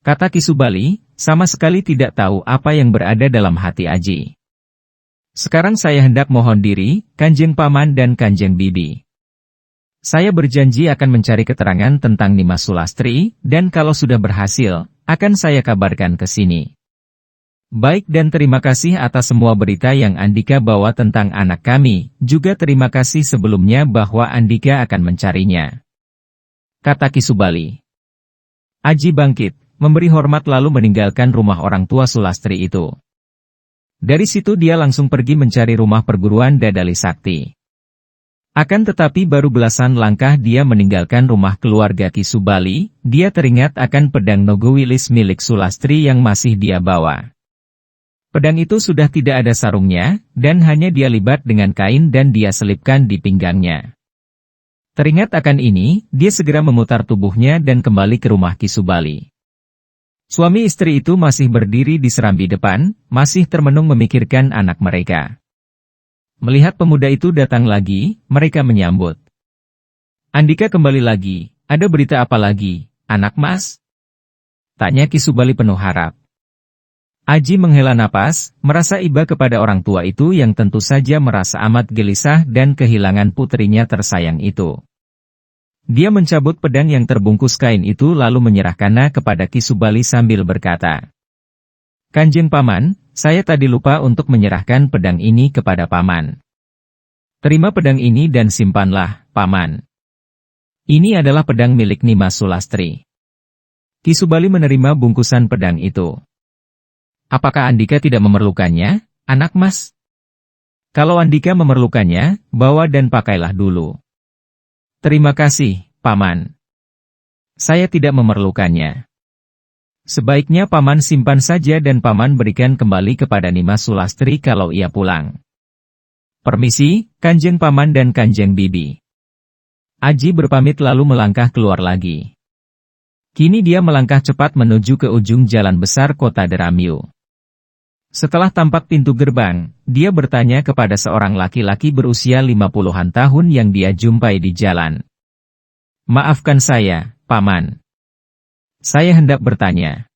Kata Ki Subali, sama sekali tidak tahu apa yang berada dalam hati Aji. Sekarang saya hendak mohon diri, Kanjeng Paman dan Kanjeng Bibi. Saya berjanji akan mencari keterangan tentang Nimas Sulastri, dan kalau sudah berhasil, akan saya kabarkan ke sini. Baik dan terima kasih atas semua berita yang Andika bawa tentang anak kami, juga terima kasih sebelumnya bahwa Andika akan mencarinya. Kata Ki Subali. Aji bangkit, memberi hormat lalu meninggalkan rumah orang tua Sulastri itu. Dari situ dia langsung pergi mencari rumah perguruan Dadali Sakti. Akan tetapi baru belasan langkah dia meninggalkan rumah keluarga Ki Subali, dia teringat akan pedang Nogowilis milik Sulastri yang masih dia bawa. Pedang itu sudah tidak ada sarungnya, dan hanya dia libat dengan kain dan dia selipkan di pinggangnya. Teringat akan ini, dia segera memutar tubuhnya dan kembali ke rumah Ki Subali. Suami istri itu masih berdiri di serambi depan, masih termenung memikirkan anak mereka. Melihat pemuda itu datang lagi, mereka menyambut. Andika kembali lagi, ada berita apa lagi, anak Mas? Tanya Ki Subali penuh harap. Aji menghela napas, merasa iba kepada orang tua itu yang tentu saja merasa amat gelisah dan kehilangan putrinya tersayang itu. Dia mencabut pedang yang terbungkus kain itu lalu menyerahkannya kepada Ki Subali sambil berkata, Kanjeng Paman, saya tadi lupa untuk menyerahkan pedang ini kepada Paman. Terima pedang ini dan simpanlah, Paman. Ini adalah pedang milik Nimas Sulastri. Ki Subali menerima bungkusan pedang itu. Apakah Andika tidak memerlukannya, anak mas? Kalau Andika memerlukannya, bawa dan pakailah dulu. Terima kasih, Paman. Saya tidak memerlukannya. Sebaiknya Paman simpan saja dan Paman berikan kembali kepada Nimas Sulastri kalau ia pulang. Permisi, Kanjeng Paman dan Kanjeng Bibi. Aji berpamit lalu melangkah keluar lagi. Kini dia melangkah cepat menuju ke ujung jalan besar kota Deramyu. Setelah tampak pintu gerbang, dia bertanya kepada seorang laki-laki berusia 50-an tahun yang dia jumpai di jalan. Maafkan saya, Paman. Saya hendak bertanya.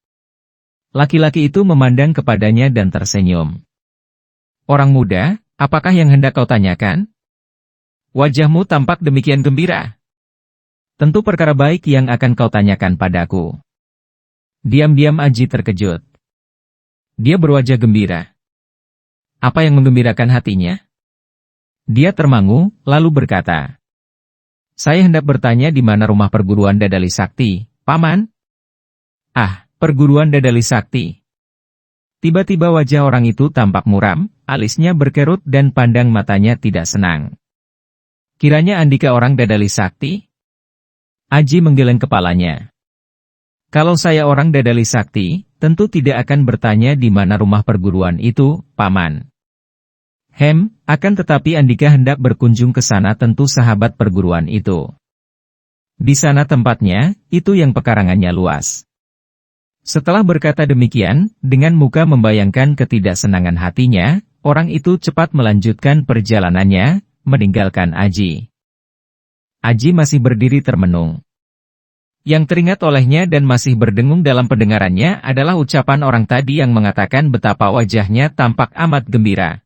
Laki-laki itu memandang kepadanya dan tersenyum. Orang muda, apakah yang hendak kau tanyakan? Wajahmu tampak demikian gembira. Tentu perkara baik yang akan kau tanyakan padaku. Diam-diam Aji terkejut. Dia berwajah gembira. Apa yang menggembirakan hatinya? Dia termangu, lalu berkata. Saya hendak bertanya di mana rumah perguruan Dadali Sakti, Paman? Ah, perguruan Dadali Sakti. Tiba-tiba wajah orang itu tampak muram, alisnya berkerut dan pandang matanya tidak senang. Kiranya Andika orang Dadali Sakti? Aji menggeleng kepalanya. Kalau saya orang Dadali Sakti, tentu tidak akan bertanya di mana rumah perguruan itu, Paman. Akan tetapi Andika hendak berkunjung ke sana tentu sahabat perguruan itu. Di sana tempatnya, itu yang pekarangannya luas. Setelah berkata demikian, dengan muka membayangkan ketidaksenangan hatinya, orang itu cepat melanjutkan perjalanannya, meninggalkan Aji. Aji masih berdiri termenung. Yang teringat olehnya dan masih berdengung dalam pendengarannya adalah ucapan orang tadi yang mengatakan betapa wajahnya tampak amat gembira.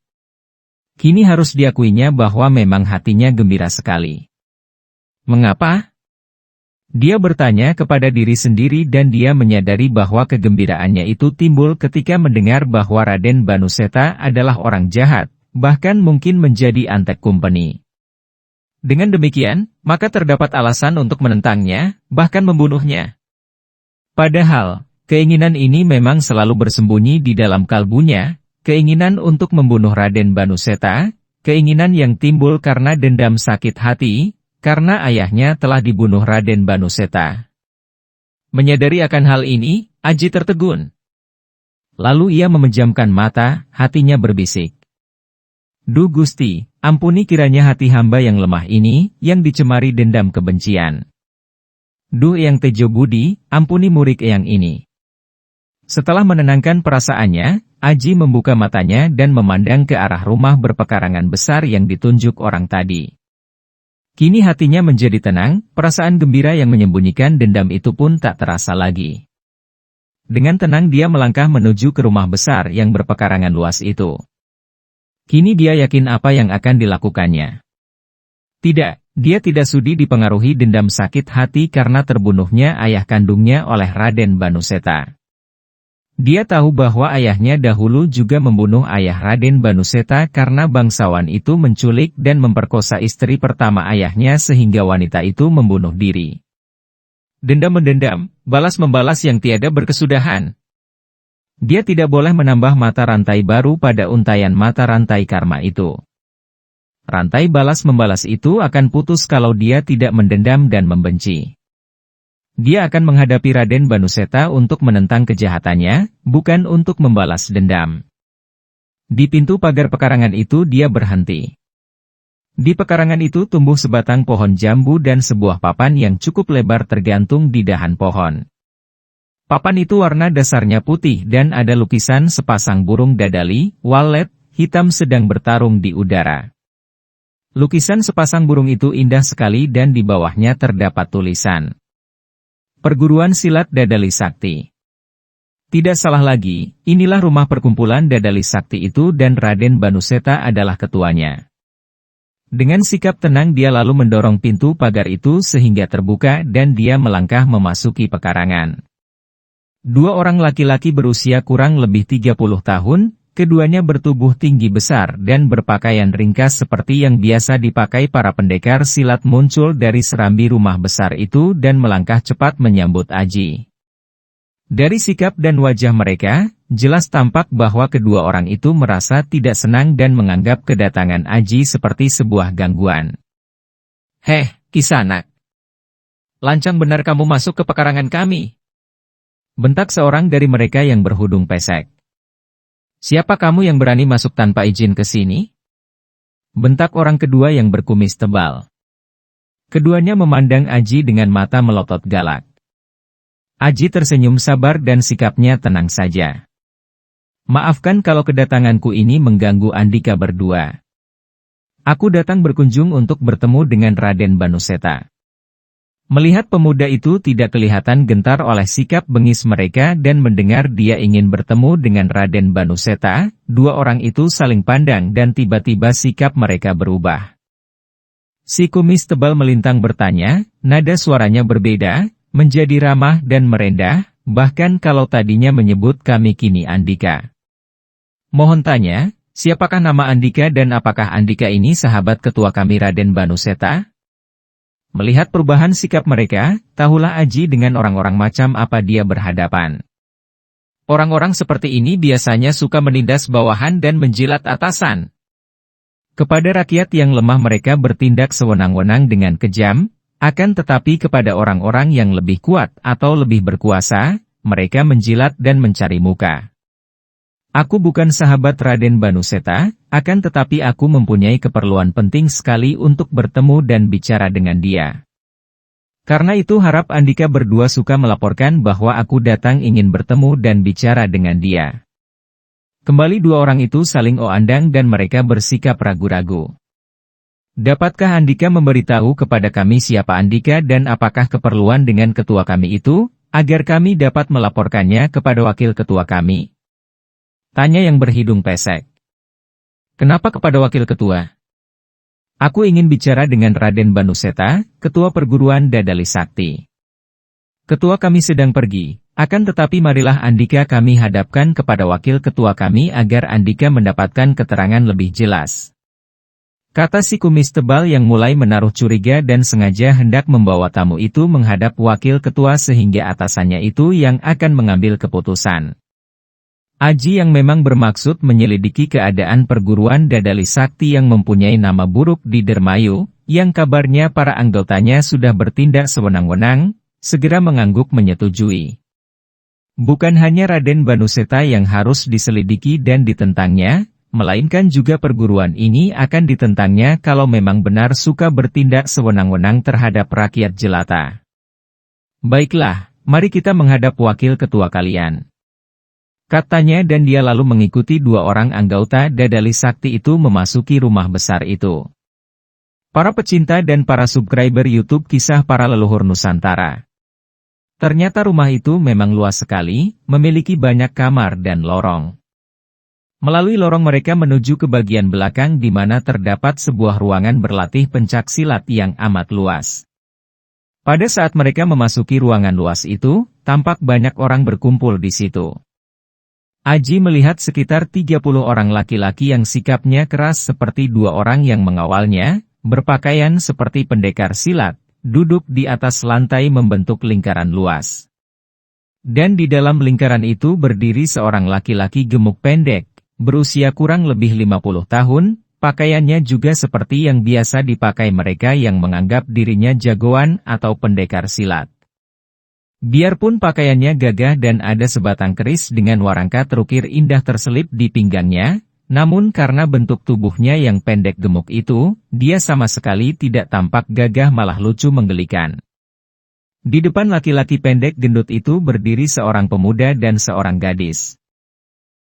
Kini harus diakuinya bahwa memang hatinya gembira sekali. Mengapa? Dia bertanya kepada diri sendiri dan dia menyadari bahwa kegembiraannya itu timbul ketika mendengar bahwa Raden Banuseta adalah orang jahat, bahkan mungkin menjadi antek kumpeni. Dengan demikian, maka terdapat alasan untuk menentangnya, bahkan membunuhnya. Padahal, keinginan ini memang selalu bersembunyi di dalam kalbunya, keinginan untuk membunuh Raden Banuseta, keinginan yang timbul karena dendam sakit hati, karena ayahnya telah dibunuh Raden Banuseta. Menyadari akan hal ini, Aji tertegun. Lalu ia memejamkan mata, hatinya berbisik. Duh Gusti, ampuni kiranya hati hamba yang lemah ini, yang dicemari dendam kebencian. Duh Eyang Tejo Budi, ampuni murid Eyang ini. Setelah menenangkan perasaannya, Aji membuka matanya dan memandang ke arah rumah berpekarangan besar yang ditunjuk orang tadi. Kini hatinya menjadi tenang, perasaan gembira yang menyembunyikan dendam itu pun tak terasa lagi. Dengan tenang dia melangkah menuju ke rumah besar yang berpekarangan luas itu. Kini dia yakin apa yang akan dilakukannya. Tidak, dia tidak sudi dipengaruhi dendam sakit hati karena terbunuhnya ayah kandungnya oleh Raden Banuseta. Dia tahu bahwa ayahnya dahulu juga membunuh ayah Raden Banuseta karena bangsawan itu menculik dan memperkosa istri pertama ayahnya sehingga wanita itu membunuh diri. Dendam mendendam, balas membalas yang tiada berkesudahan. Dia tidak boleh menambah mata rantai baru pada untayan mata rantai karma itu. Rantai balas membalas itu akan putus kalau dia tidak mendendam dan membenci. Dia akan menghadapi Raden Banuseta untuk menentang kejahatannya, bukan untuk membalas dendam. Di pintu pagar pekarangan itu dia berhenti. Di pekarangan itu tumbuh sebatang pohon jambu dan sebuah papan yang cukup lebar tergantung di dahan pohon. Papan itu warna dasarnya putih dan ada lukisan sepasang burung dadali, walet, hitam sedang bertarung di udara. Lukisan sepasang burung itu indah sekali dan di bawahnya terdapat tulisan. Perguruan Silat Dadali Sakti. Tidak salah lagi, inilah rumah perkumpulan Dadali Sakti itu dan Raden Banuseta adalah ketuanya. Dengan sikap tenang dia lalu mendorong pintu pagar itu sehingga terbuka dan dia melangkah memasuki pekarangan. Dua orang laki-laki berusia kurang lebih 30 tahun, keduanya bertubuh tinggi besar dan berpakaian ringkas seperti yang biasa dipakai para pendekar silat muncul dari serambi rumah besar itu dan melangkah cepat menyambut Aji. Dari sikap dan wajah mereka, jelas tampak bahwa kedua orang itu merasa tidak senang dan menganggap kedatangan Aji seperti sebuah gangguan. "Heh, Kisanak. Lancang benar kamu masuk ke pekarangan kami," bentak seorang dari mereka yang berhudung pesek. "Siapa kamu yang berani masuk tanpa izin ke sini?" bentak orang kedua yang berkumis tebal. Keduanya memandang Aji dengan mata melotot galak. Aji tersenyum sabar dan sikapnya tenang saja. "Maafkan kalau kedatanganku ini mengganggu Andika berdua. Aku datang berkunjung untuk bertemu dengan Raden Banuseta." Melihat pemuda itu tidak kelihatan gentar oleh sikap bengis mereka dan mendengar dia ingin bertemu dengan Raden Banuseta, dua orang itu saling pandang dan tiba-tiba sikap mereka berubah. Si kumis tebal melintang bertanya, nada suaranya berbeda, menjadi ramah dan merendah, bahkan kalau tadinya menyebut kami kini Andika. "Mohon tanya, siapakah nama Andika dan apakah Andika ini sahabat ketua kami Raden Banuseta?" Melihat perubahan sikap mereka, tahulah Aji dengan orang-orang macam apa dia berhadapan. Orang-orang seperti ini biasanya suka menindas bawahan dan menjilat atasan. Kepada rakyat yang lemah mereka bertindak sewenang-wenang dengan kejam, akan tetapi kepada orang-orang yang lebih kuat atau lebih berkuasa, mereka menjilat dan mencari muka. "Aku bukan sahabat Raden Banuseta, akan tetapi aku mempunyai keperluan penting sekali untuk bertemu dan bicara dengan dia. Karena itu harap Andika berdua suka melaporkan bahwa aku datang ingin bertemu dan bicara dengan dia." Kembali dua orang itu saling oandang dan mereka bersikap ragu-ragu. "Dapatkah Andika memberitahu kepada kami siapa Andika dan apakah keperluan dengan ketua kami itu, agar kami dapat melaporkannya kepada wakil ketua kami?" tanya yang berhidung pesek. "Kenapa kepada wakil ketua?" "Aku ingin bicara dengan Raden Banuseta, ketua perguruan Dadali Sakti. Ketua kami sedang pergi, akan tetapi marilah Andika kami hadapkan kepada wakil ketua kami agar Andika mendapatkan keterangan lebih jelas," kata si kumis tebal yang mulai menaruh curiga dan sengaja hendak membawa tamu itu menghadap wakil ketua sehingga atasannya itu yang akan mengambil keputusan. Aji yang memang bermaksud menyelidiki keadaan perguruan Dadali Sakti yang mempunyai nama buruk di Dermayu, yang kabarnya para anggotanya sudah bertindak sewenang-wenang, segera mengangguk menyetujui. Bukan hanya Raden Banuseta yang harus diselidiki dan ditentangnya, melainkan juga perguruan ini akan ditentangnya kalau memang benar suka bertindak sewenang-wenang terhadap rakyat jelata. "Baiklah, mari kita menghadap wakil ketua kalian," katanya dan dia lalu mengikuti dua orang anggota Dadali Sakti itu memasuki rumah besar itu. Para pecinta dan para subscriber YouTube Kisah Para Leluhur Nusantara. Ternyata rumah itu memang luas sekali, memiliki banyak kamar dan lorong. Melalui lorong mereka menuju ke bagian belakang di mana terdapat sebuah ruangan berlatih pencak silat yang amat luas. Pada saat mereka memasuki ruangan luas itu, tampak banyak orang berkumpul di situ. Aji melihat sekitar 30 orang laki-laki yang sikapnya keras seperti dua orang yang mengawalnya, berpakaian seperti pendekar silat, duduk di atas lantai membentuk lingkaran luas. Dan di dalam lingkaran itu berdiri seorang laki-laki gemuk pendek, berusia kurang lebih 50 tahun, pakaiannya juga seperti yang biasa dipakai mereka yang menganggap dirinya jagoan atau pendekar silat. Biarpun pakaiannya gagah dan ada sebatang keris dengan warangka terukir indah terselip di pinggangnya, namun karena bentuk tubuhnya yang pendek gemuk itu, dia sama sekali tidak tampak gagah malah lucu menggelikan. Di depan laki-laki pendek gendut itu berdiri seorang pemuda dan seorang gadis.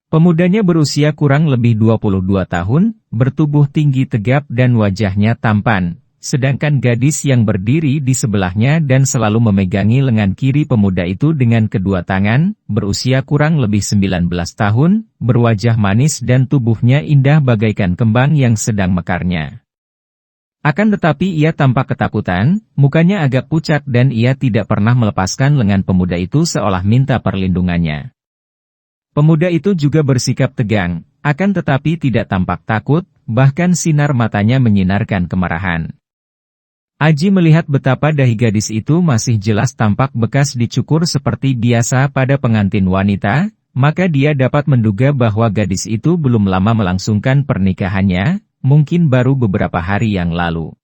Pemudanya berusia kurang lebih 22 tahun, bertubuh tinggi tegap dan wajahnya tampan. Sedangkan gadis yang berdiri di sebelahnya dan selalu memegangi lengan kiri pemuda itu dengan kedua tangan, berusia kurang lebih 19 tahun, berwajah manis dan tubuhnya indah bagaikan kembang yang sedang mekarnya. Akan tetapi ia tampak ketakutan, mukanya agak pucat dan ia tidak pernah melepaskan lengan pemuda itu seolah minta perlindungannya. Pemuda itu juga bersikap tegang, akan tetapi tidak tampak takut, bahkan sinar matanya menyinarkan kemarahan. Aji melihat betapa dahi gadis itu masih jelas tampak bekas dicukur seperti biasa pada pengantin wanita, maka dia dapat menduga bahwa gadis itu belum lama melangsungkan pernikahannya, mungkin baru beberapa hari yang lalu.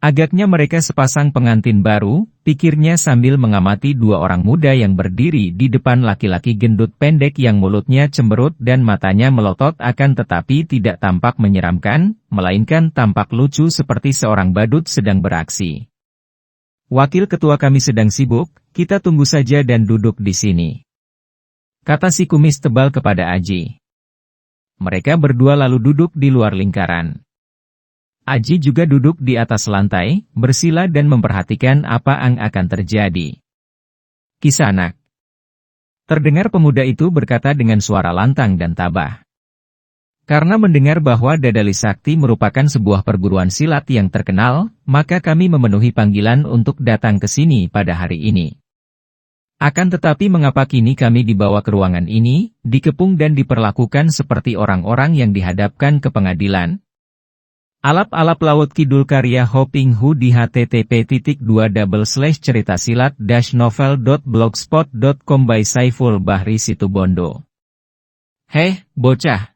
Agaknya mereka sepasang pengantin baru, pikirnya sambil mengamati dua orang muda yang berdiri di depan laki-laki gendut pendek yang mulutnya cemberut dan matanya melotot akan tetapi tidak tampak menyeramkan, melainkan tampak lucu seperti seorang badut sedang beraksi. "Wakil ketua kami sedang sibuk, kita tunggu saja dan duduk di sini," kata si kumis tebal kepada Aji. Mereka berdua lalu duduk di luar lingkaran. Aji juga duduk di atas lantai, bersila dan memperhatikan apa yang akan terjadi. "Kisanak," terdengar pemuda itu berkata dengan suara lantang dan tabah. "Karena mendengar bahwa Dadali Sakti merupakan sebuah perguruan silat yang terkenal, maka kami memenuhi panggilan untuk datang ke sini pada hari ini. Akan tetapi mengapa kini kami dibawa ke ruangan ini, dikepung dan diperlakukan seperti orang-orang yang dihadapkan ke pengadilan?" Alap-alap laut kidul karya Hoping Hu di http://ceritaSilat-novel.blogspot.com by Saiful Bahri Situbondo. "Heh, bocah.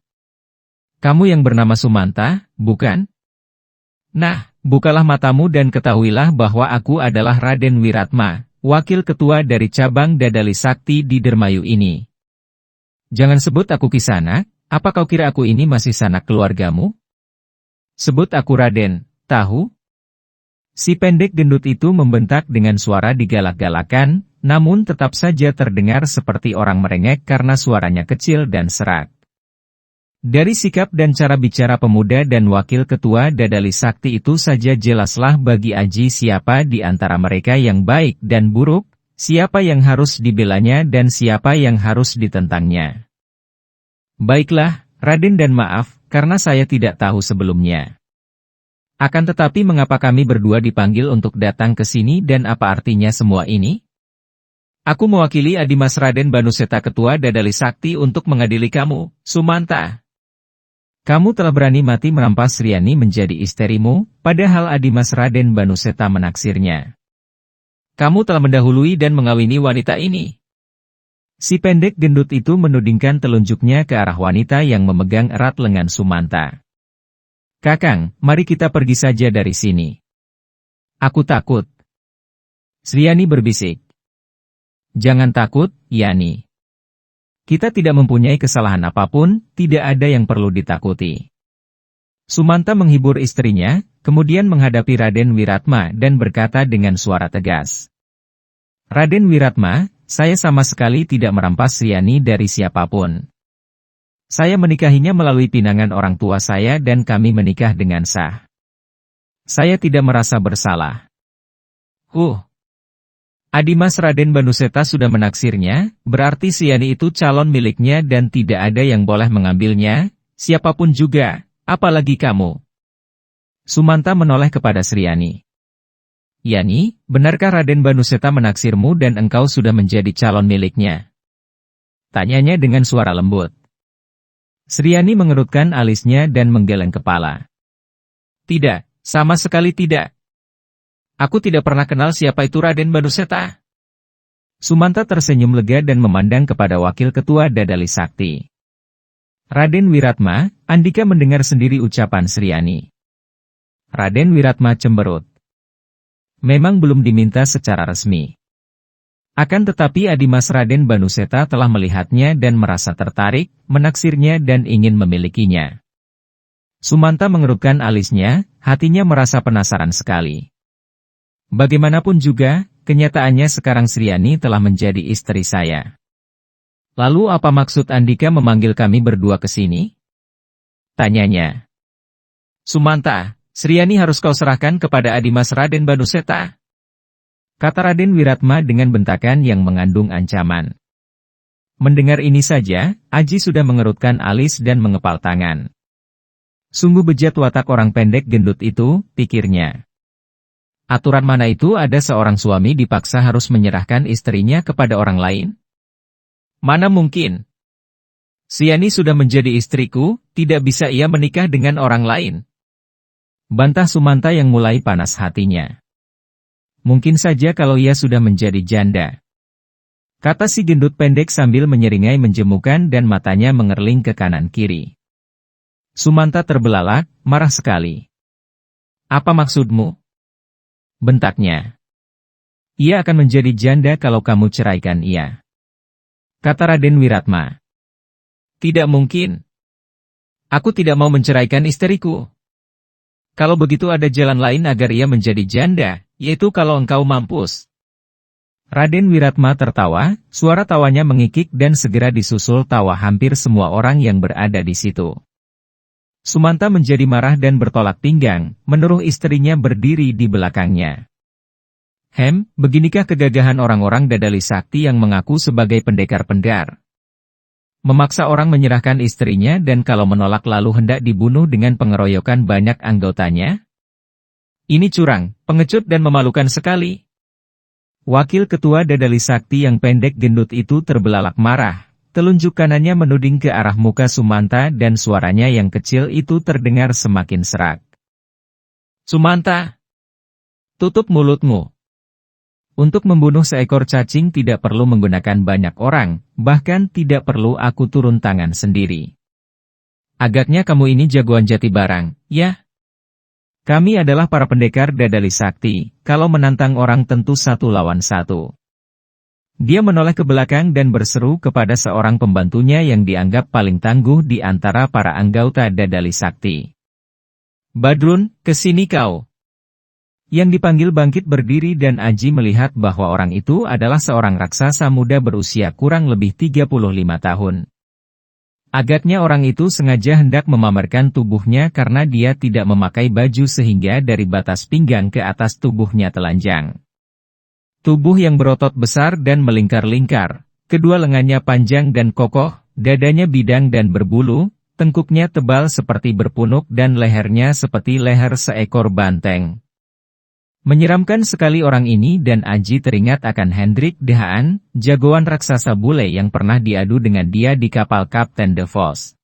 Kamu yang bernama Sumanta, bukan? Nah, bukalah matamu dan ketahuilah bahwa aku adalah Raden Wiratma, wakil ketua dari cabang Dadali Sakti di Dermayu ini. Jangan sebut aku Kisanak, apa kau kira aku ini masih sanak keluargamu? Sebut aku Raden, tahu?" Si pendek gendut itu membentak dengan suara digalak-galakan, namun tetap saja terdengar seperti orang merengek karena suaranya kecil dan serak. Dari sikap dan cara bicara pemuda dan wakil ketua Dadali Sakti itu saja jelaslah bagi Aji siapa di antara mereka yang baik dan buruk, siapa yang harus dibelanya dan siapa yang harus ditentangnya. "Baiklah, Raden dan maaf, karena saya tidak tahu sebelumnya. Akan tetapi mengapa kami berdua dipanggil untuk datang ke sini dan apa artinya semua ini? Aku mewakili Adimas Raden Banuseta Ketua Dadali Sakti untuk mengadili kamu, Sumanta. Kamu telah berani mati merampas Sriani menjadi istrimu, padahal Adimas Raden Banuseta menaksirnya. Kamu telah mendahului dan mengawini wanita ini." Si pendek gendut itu menudingkan telunjuknya ke arah wanita yang memegang erat lengan Sumanta. "Kakang, mari kita pergi saja dari sini." "Aku takut," Sriani berbisik. "Jangan takut, Yani. Kita tidak mempunyai kesalahan apapun, tidak ada yang perlu ditakuti." Sumanta menghibur istrinya, kemudian menghadapi Raden Wiratma dan berkata dengan suara tegas. "Raden Wiratma, saya sama sekali tidak merampas Sriani dari siapapun. Saya menikahinya melalui pinangan orang tua saya dan kami menikah dengan sah. Saya tidak merasa bersalah." Adimas Raden Banuseta sudah menaksirnya, berarti Sriani itu calon miliknya dan tidak ada yang boleh mengambilnya, siapapun juga, apalagi kamu." Sumanta menoleh kepada Sriani. "Yani, benarkah Raden Banuseta menaksirmu dan engkau sudah menjadi calon miliknya?" tanyanya dengan suara lembut. Sriani mengerutkan alisnya dan menggeleng kepala. "Tidak, sama sekali tidak. Aku tidak pernah kenal siapa itu Raden Banuseta." Sumanta tersenyum lega dan memandang kepada wakil ketua Dadali Sakti. "Raden Wiratma," Andika mendengar sendiri ucapan Sriani. Raden Wiratma cemberut. Memang belum diminta secara resmi. Akan tetapi Adimas Raden Banuseta telah melihatnya dan merasa tertarik, menaksirnya dan ingin memilikinya. Sumanta mengerutkan alisnya, hatinya merasa penasaran sekali. Bagaimanapun juga, kenyataannya sekarang Sriani telah menjadi istri saya. Lalu apa maksud Andika memanggil kami berdua ke sini? Tanyanya. "Sumanta, Sriani harus kau serahkan kepada Adimas Raden Banuseta," kata Raden Wiratma dengan bentakan yang mengandung ancaman. Mendengar ini saja, Aji sudah mengerutkan alis dan mengepal tangan. Sungguh bejat watak orang pendek gendut itu, pikirnya. Aturan mana itu ada seorang suami dipaksa harus menyerahkan istrinya kepada orang lain? Mana mungkin? Sriani sudah menjadi istriku, tidak bisa ia menikah dengan orang lain. Bantah Sumanta yang mulai panas hatinya. Mungkin saja kalau ia sudah menjadi janda. Kata si gendut pendek sambil menyeringai menjemukan dan matanya mengerling ke kanan kiri. Sumanta terbelalak, marah sekali. Apa maksudmu? Bentaknya. Ia akan menjadi janda kalau kamu ceraikan ia. Kata Raden Wiratma. Tidak mungkin. Aku tidak mau menceraikan istriku. Kalau begitu ada jalan lain agar ia menjadi janda, yaitu kalau engkau mampus. Raden Wiratma tertawa, suara tawanya mengikik dan segera disusul tawa hampir semua orang yang berada di situ. Sumanta menjadi marah dan bertolak pinggang, menuruh istrinya berdiri di belakangnya. Beginikah kegagahan orang-orang Dadali Sakti yang mengaku sebagai pendekar-pendekar? Memaksa orang menyerahkan istrinya dan kalau menolak lalu hendak dibunuh dengan pengeroyokan banyak anggotanya? Ini curang, pengecut dan memalukan sekali. Wakil ketua Dadali Sakti yang pendek gendut itu terbelalak marah, telunjuk kanannya menuding ke arah muka Sumanta dan suaranya yang kecil itu terdengar semakin serak. Sumanta! Tutup mulutmu! Untuk membunuh seekor cacing tidak perlu menggunakan banyak orang, bahkan tidak perlu aku turun tangan sendiri. Agaknya kamu ini jagoan jati barang, ya? Kami adalah para pendekar Dadali Sakti, kalau menantang orang tentu satu lawan satu. Dia menoleh ke belakang dan berseru kepada seorang pembantunya yang dianggap paling tangguh di antara para anggota Dadali Sakti. Badrun, kesini kau! Yang dipanggil bangkit berdiri dan Aji melihat bahwa orang itu adalah seorang raksasa muda berusia kurang lebih 35 tahun. Agaknya orang itu sengaja hendak memamerkan tubuhnya karena dia tidak memakai baju sehingga dari batas pinggang ke atas tubuhnya telanjang. Tubuh yang berotot besar dan melingkar-lingkar, kedua lengannya panjang dan kokoh, dadanya bidang dan berbulu, tengkuknya tebal seperti berpunuk dan lehernya seperti leher seekor banteng. Menyeramkan sekali orang ini dan Aji teringat akan Hendrik de Haan, jagoan raksasa bule yang pernah diadu dengan dia di kapal Kapten de Vos.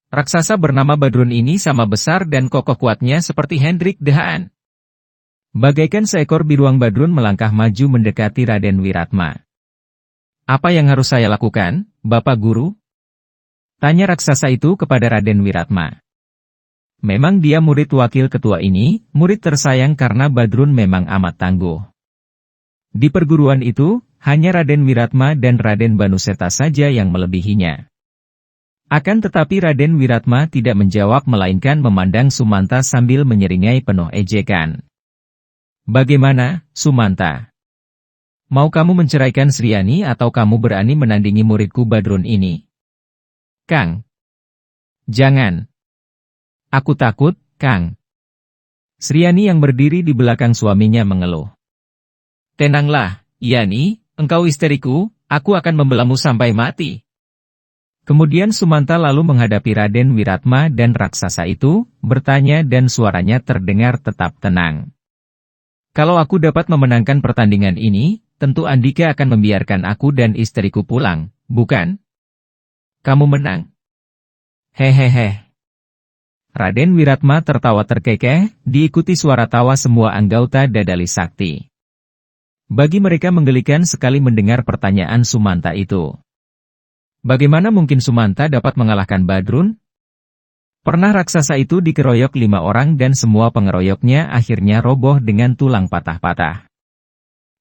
Raksasa bernama Badrun ini sama besar dan kokoh kuatnya seperti Hendrik de Haan. Bagaikan seekor biruang Badrun melangkah maju mendekati Raden Wiratma. Apa yang harus saya lakukan, Bapak Guru? Tanya raksasa itu kepada Raden Wiratma. Memang dia murid wakil ketua ini, murid tersayang karena Badrun memang amat tangguh. Di perguruan itu, hanya Raden Wiratma dan Raden Banuseta saja yang melebihinya. Akan tetapi Raden Wiratma tidak menjawab melainkan memandang Sumanta sambil menyeringai penuh ejekan. Bagaimana, Sumanta? Mau kamu menceraikan Sriani atau kamu berani menandingi muridku Badrun ini? Kang! Jangan! Aku takut, Kang. Sriani yang berdiri di belakang suaminya mengeluh. Tenanglah, Yani, engkau isteriku, aku akan membelamu sampai mati. Kemudian Sumanta lalu menghadapi Raden Wiratma dan raksasa itu, bertanya dan suaranya terdengar tetap tenang. Kalau aku dapat memenangkan pertandingan ini, tentu Andika akan membiarkan aku dan istriku pulang, bukan? Kamu menang. Hehehe. Raden Wiratma tertawa terkekeh, diikuti suara tawa semua anggota Dadali Sakti. Bagi mereka menggelikan sekali mendengar pertanyaan Sumanta itu. Bagaimana mungkin Sumanta dapat mengalahkan Badrun? Pernah raksasa itu dikeroyok 5 orang dan semua pengeroyoknya akhirnya roboh dengan tulang patah-patah.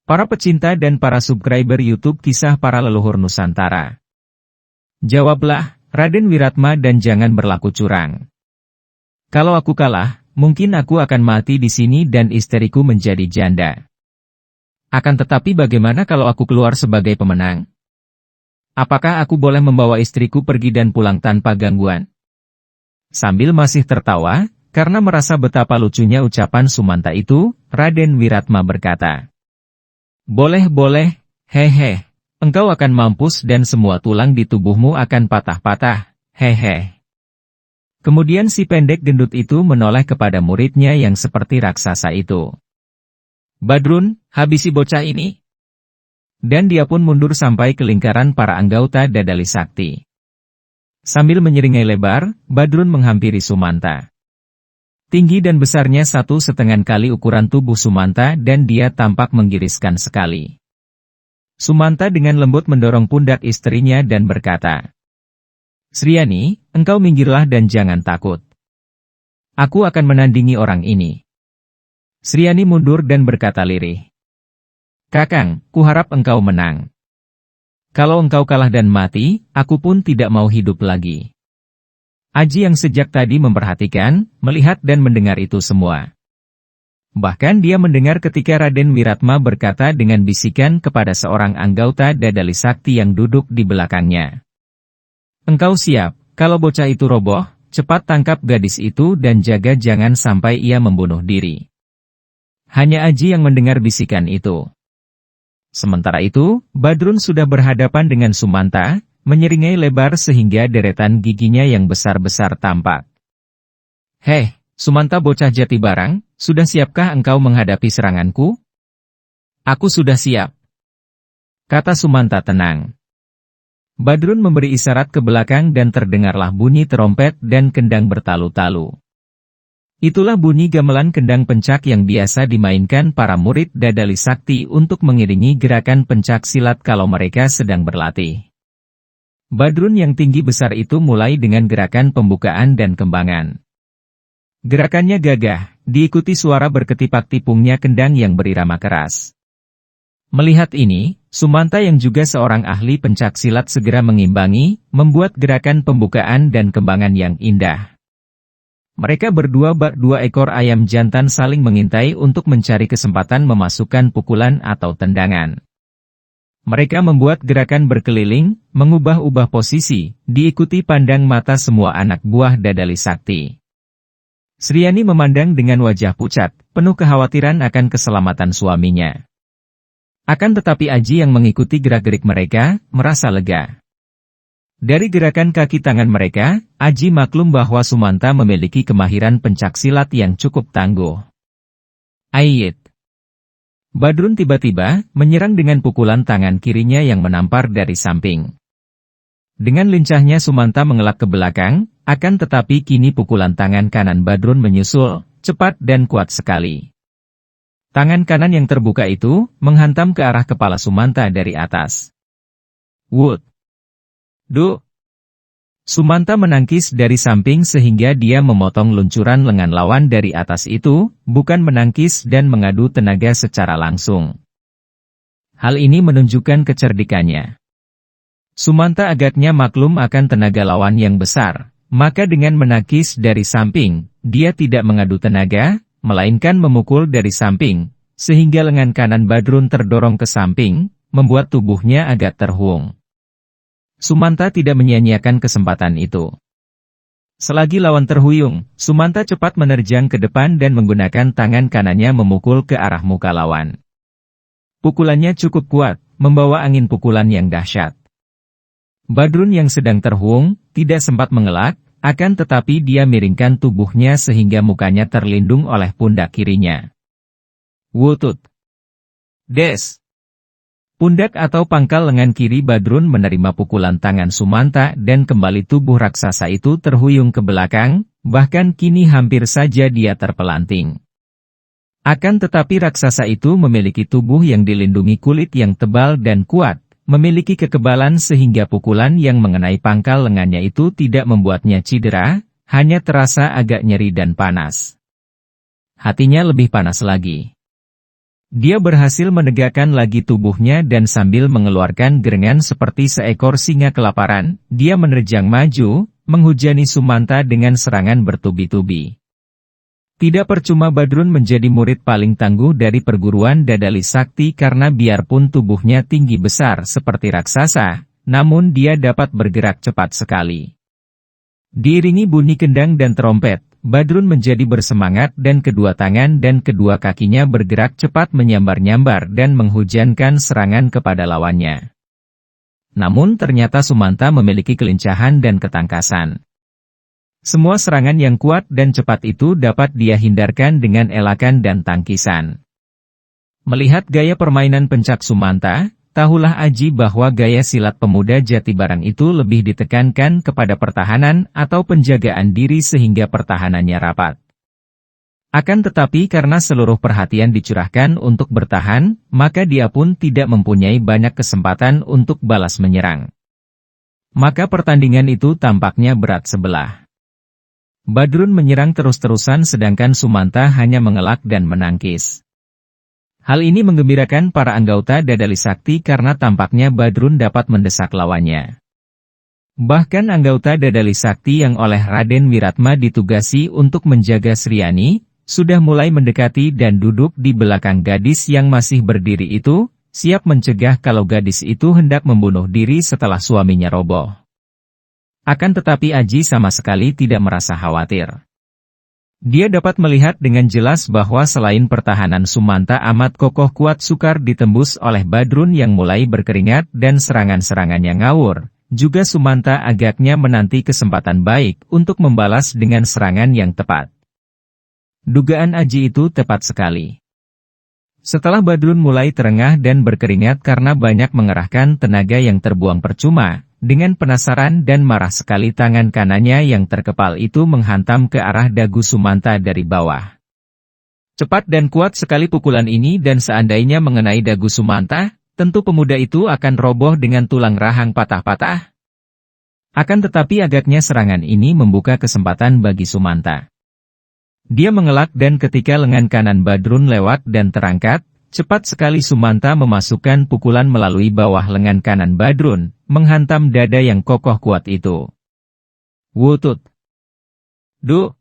Para pecinta dan para subscriber YouTube Kisah Para Leluhur Nusantara. Jawablah, Raden Wiratma dan jangan berlaku curang. Kalau aku kalah, mungkin aku akan mati di sini dan istriku menjadi janda. Akan tetapi bagaimana kalau aku keluar sebagai pemenang? Apakah aku boleh membawa istriku pergi dan pulang tanpa gangguan? Sambil masih tertawa, karena merasa betapa lucunya ucapan Sumanta itu, Raden Wiratma berkata, Boleh, hehe, engkau akan mampus dan semua tulang di tubuhmu akan patah-patah, hehe. Kemudian si pendek gendut itu menoleh kepada muridnya yang seperti raksasa itu. Badrun, habisi bocah ini. Dan dia pun mundur sampai ke lingkaran para anggota Dadali Sakti. Sambil menyeringai lebar, Badrun menghampiri Sumanta. Tinggi dan besarnya 1,5 kali ukuran tubuh Sumanta dan dia tampak menggiriskan sekali. Sumanta dengan lembut mendorong pundak istrinya dan berkata, "Sriani, engkau minggirlah dan jangan takut. Aku akan menandingi orang ini." Sriani mundur dan berkata lirih, "Kakang, kuharap engkau menang. Kalau engkau kalah dan mati, aku pun tidak mau hidup lagi." Aji yang sejak tadi memperhatikan, melihat dan mendengar itu semua. Bahkan dia mendengar ketika Raden Wiratma berkata dengan bisikan kepada seorang anggota Dadali Sakti yang duduk di belakangnya. "Engkau siap, kalau bocah itu roboh, cepat tangkap gadis itu dan jaga jangan sampai ia membunuh diri." Hanya Aji yang mendengar bisikan itu. Sementara itu, Badrun sudah berhadapan dengan Sumanta, menyeringai lebar sehingga deretan giginya yang besar-besar tampak. "Heh, Sumanta bocah jati barang, sudah siapkah engkau menghadapi seranganku?" "Aku sudah siap," kata Sumanta tenang. Badrun memberi isyarat ke belakang dan terdengarlah bunyi terompet dan kendang bertalu-talu. Itulah bunyi gamelan kendang pencak yang biasa dimainkan para murid Dadali Sakti untuk mengiringi gerakan pencak silat kalau mereka sedang berlatih. Badrun yang tinggi besar itu mulai dengan gerakan pembukaan dan kembangan. Gerakannya gagah, diikuti suara berketipak tipungnya kendang yang berirama keras. Melihat ini, Sumanta yang juga seorang ahli pencak silat segera mengimbangi, membuat gerakan pembukaan dan kembangan yang indah. Mereka berdua bak dua ekor ayam jantan saling mengintai untuk mencari kesempatan memasukkan pukulan atau tendangan. Mereka membuat gerakan berkeliling, mengubah-ubah posisi, diikuti pandang mata semua anak buah Dadali Sakti. Sriani memandang dengan wajah pucat, penuh kekhawatiran akan keselamatan suaminya. Akan tetapi Aji yang mengikuti gerak-gerik mereka, merasa lega. Dari gerakan kaki tangan mereka, Aji maklum bahwa Sumanta memiliki kemahiran pencak silat yang cukup tangguh. "Ayit!" Badrun tiba-tiba menyerang dengan pukulan tangan kirinya yang menampar dari samping. Dengan lincahnya Sumanta mengelak ke belakang, akan tetapi kini pukulan tangan kanan Badrun menyusul, cepat dan kuat sekali. Tangan kanan yang terbuka itu menghantam ke arah kepala Sumanta dari atas. "Wut! Duh!" Sumanta menangkis dari samping sehingga dia memotong luncuran lengan lawan dari atas itu, bukan menangkis dan mengadu tenaga secara langsung. Hal ini menunjukkan kecerdikannya. Sumanta agaknya maklum akan tenaga lawan yang besar, maka dengan menangkis dari samping, dia tidak mengadu tenaga, melainkan memukul dari samping, sehingga lengan kanan Badrun terdorong ke samping, membuat tubuhnya agak terhuyung. Sumanta tidak menyia-nyiakan kesempatan itu. Selagi lawan terhuyung, Sumanta cepat menerjang ke depan dan menggunakan tangan kanannya memukul ke arah muka lawan. Pukulannya cukup kuat, membawa angin pukulan yang dahsyat. Badrun yang sedang terhuyung, tidak sempat mengelak, akan tetapi dia miringkan tubuhnya sehingga mukanya terlindung oleh pundak kirinya. "Wutut! Des!" Pundak atau pangkal lengan kiri Badrun menerima pukulan tangan Sumanta dan kembali tubuh raksasa itu terhuyung ke belakang, bahkan kini hampir saja dia terpelanting. Akan tetapi raksasa itu memiliki tubuh yang dilindungi kulit yang tebal dan kuat, memiliki kekebalan sehingga pukulan yang mengenai pangkal lengannya itu tidak membuatnya cedera, hanya terasa agak nyeri dan panas. Hatinya lebih panas lagi. Dia berhasil menegakkan lagi tubuhnya dan sambil mengeluarkan gerengan seperti seekor singa kelaparan, dia menerjang maju, menghujani Sumanta dengan serangan bertubi-tubi. Tidak percuma Badrun menjadi murid paling tangguh dari perguruan Dadali Sakti karena biarpun tubuhnya tinggi besar seperti raksasa, namun dia dapat bergerak cepat sekali. Diiringi bunyi kendang dan trompet, Badrun menjadi bersemangat dan kedua tangan dan kedua kakinya bergerak cepat menyambar-nyambar dan menghujankan serangan kepada lawannya. Namun ternyata Sumanta memiliki kelincahan dan ketangkasan. Semua serangan yang kuat dan cepat itu dapat dia hindarkan dengan elakan dan tangkisan. Melihat gaya permainan pencak Sumanta, tahulah Aji bahwa gaya silat pemuda Jati Barang itu lebih ditekankan kepada pertahanan atau penjagaan diri sehingga pertahanannya rapat. Akan tetapi karena seluruh perhatian dicurahkan untuk bertahan, maka dia pun tidak mempunyai banyak kesempatan untuk balas menyerang. Maka pertandingan itu tampaknya berat sebelah. Badrun menyerang terus-terusan sedangkan Sumanta hanya mengelak dan menangkis. Hal ini menggembirakan para anggota Dadali Sakti karena tampaknya Badrun dapat mendesak lawannya. Bahkan anggota Dadali Sakti yang oleh Raden Wiratma ditugasi untuk menjaga Sriani, sudah mulai mendekati dan duduk di belakang gadis yang masih berdiri itu, siap mencegah kalau gadis itu hendak membunuh diri setelah suaminya roboh. Akan tetapi Aji sama sekali tidak merasa khawatir. Dia dapat melihat dengan jelas bahwa selain pertahanan Sumanta amat kokoh kuat sukar ditembus oleh Badrun yang mulai berkeringat dan serangan-serangannya ngawur, juga Sumanta agaknya menanti kesempatan baik untuk membalas dengan serangan yang tepat. Dugaan Aji itu tepat sekali. Setelah Badrun mulai terengah dan berkeringat karena banyak mengerahkan tenaga yang terbuang percuma, dengan penasaran dan marah sekali tangan kanannya yang terkepal itu menghantam ke arah dagu Sumanta dari bawah. Cepat dan kuat sekali pukulan ini dan seandainya mengenai dagu Sumanta, tentu pemuda itu akan roboh dengan tulang rahang patah-patah. Akan tetapi agaknya serangan ini membuka kesempatan bagi Sumanta. Dia mengelak dan ketika lengan kanan Badrun lewat dan terangkat, cepat sekali Sumanta memasukkan pukulan melalui bawah lengan kanan Badrun, menghantam dada yang kokoh kuat itu. Wutut! Duh!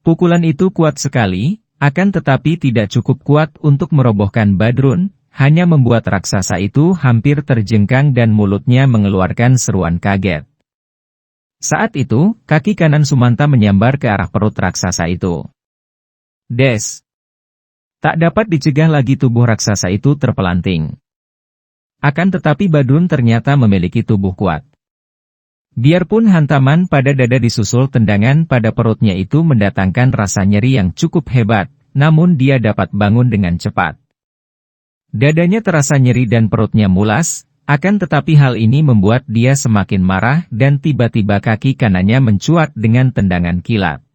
Pukulan itu kuat sekali, akan tetapi tidak cukup kuat untuk merobohkan Badrun, hanya membuat raksasa itu hampir terjengkang dan mulutnya mengeluarkan seruan kaget. Saat itu, kaki kanan Sumanta menyambar ke arah perut raksasa itu. Des! Tak dapat dicegah lagi tubuh raksasa itu terpelanting. Akan tetapi Badrun ternyata memiliki tubuh kuat. Biarpun hantaman pada dada disusul tendangan pada perutnya itu mendatangkan rasa nyeri yang cukup hebat, namun dia dapat bangun dengan cepat. Dadanya terasa nyeri dan perutnya mulas, akan tetapi hal ini membuat dia semakin marah dan tiba-tiba kaki kanannya mencuat dengan tendangan kilat.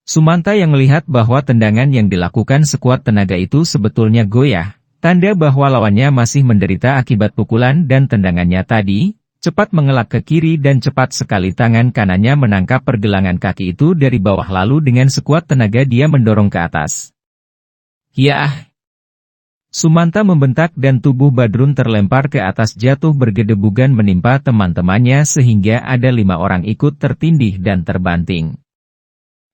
Sumanta yang melihat bahwa tendangan yang dilakukan sekuat tenaga itu sebetulnya goyah, tanda bahwa lawannya masih menderita akibat pukulan dan tendangannya tadi, cepat mengelak ke kiri dan cepat sekali tangan kanannya menangkap pergelangan kaki itu dari bawah lalu dengan sekuat tenaga dia mendorong ke atas. Yah! Sumanta membentak dan tubuh Badrun terlempar ke atas jatuh bergedebugan menimpa teman-temannya sehingga ada 5 orang ikut tertindih dan terbanting.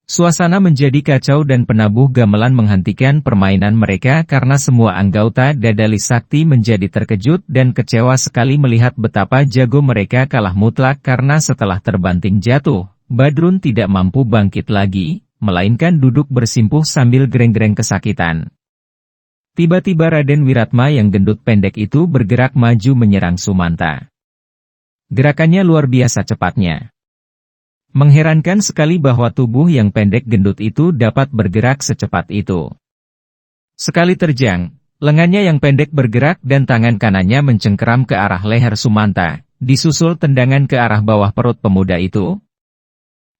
Suasana menjadi kacau dan penabuh gamelan menghentikan permainan mereka karena semua anggota Dadali Sakti menjadi terkejut dan kecewa sekali melihat betapa jago mereka kalah mutlak karena setelah terbanting jatuh, Badrun tidak mampu bangkit lagi, melainkan duduk bersimpuh sambil gereng-gereng kesakitan. Tiba-tiba Raden Wiratma yang gendut pendek itu bergerak maju menyerang Sumanta. Gerakannya luar biasa cepatnya. Mengherankan sekali bahwa tubuh yang pendek gendut itu dapat bergerak secepat itu. Sekali terjang, lengannya yang pendek bergerak dan tangan kanannya mencengkeram ke arah leher Sumanta, disusul tendangan ke arah bawah perut pemuda itu.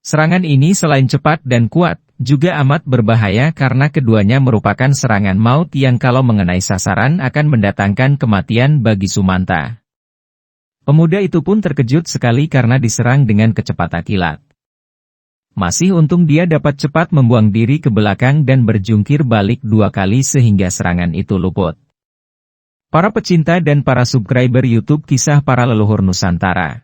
Serangan ini selain cepat dan kuat, juga amat berbahaya karena keduanya merupakan serangan maut yang kalau mengenai sasaran akan mendatangkan kematian bagi Sumanta. Pemuda itu pun terkejut sekali karena diserang dengan kecepatan kilat. Masih untung dia dapat cepat membuang diri ke belakang dan berjungkir balik 2 kali sehingga serangan itu luput. Para pecinta dan para subscriber YouTube Kisah Para Leluhur Nusantara.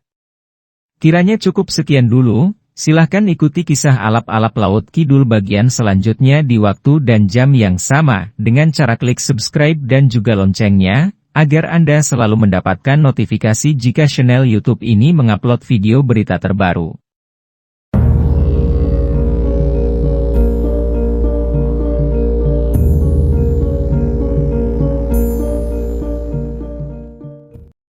Kiranya cukup sekian dulu. Silahkan ikuti kisah Alap-Alap Laut Kidul bagian selanjutnya di waktu dan jam yang sama dengan cara klik subscribe dan juga loncengnya, agar Anda selalu mendapatkan notifikasi jika channel YouTube ini mengupload video berita terbaru.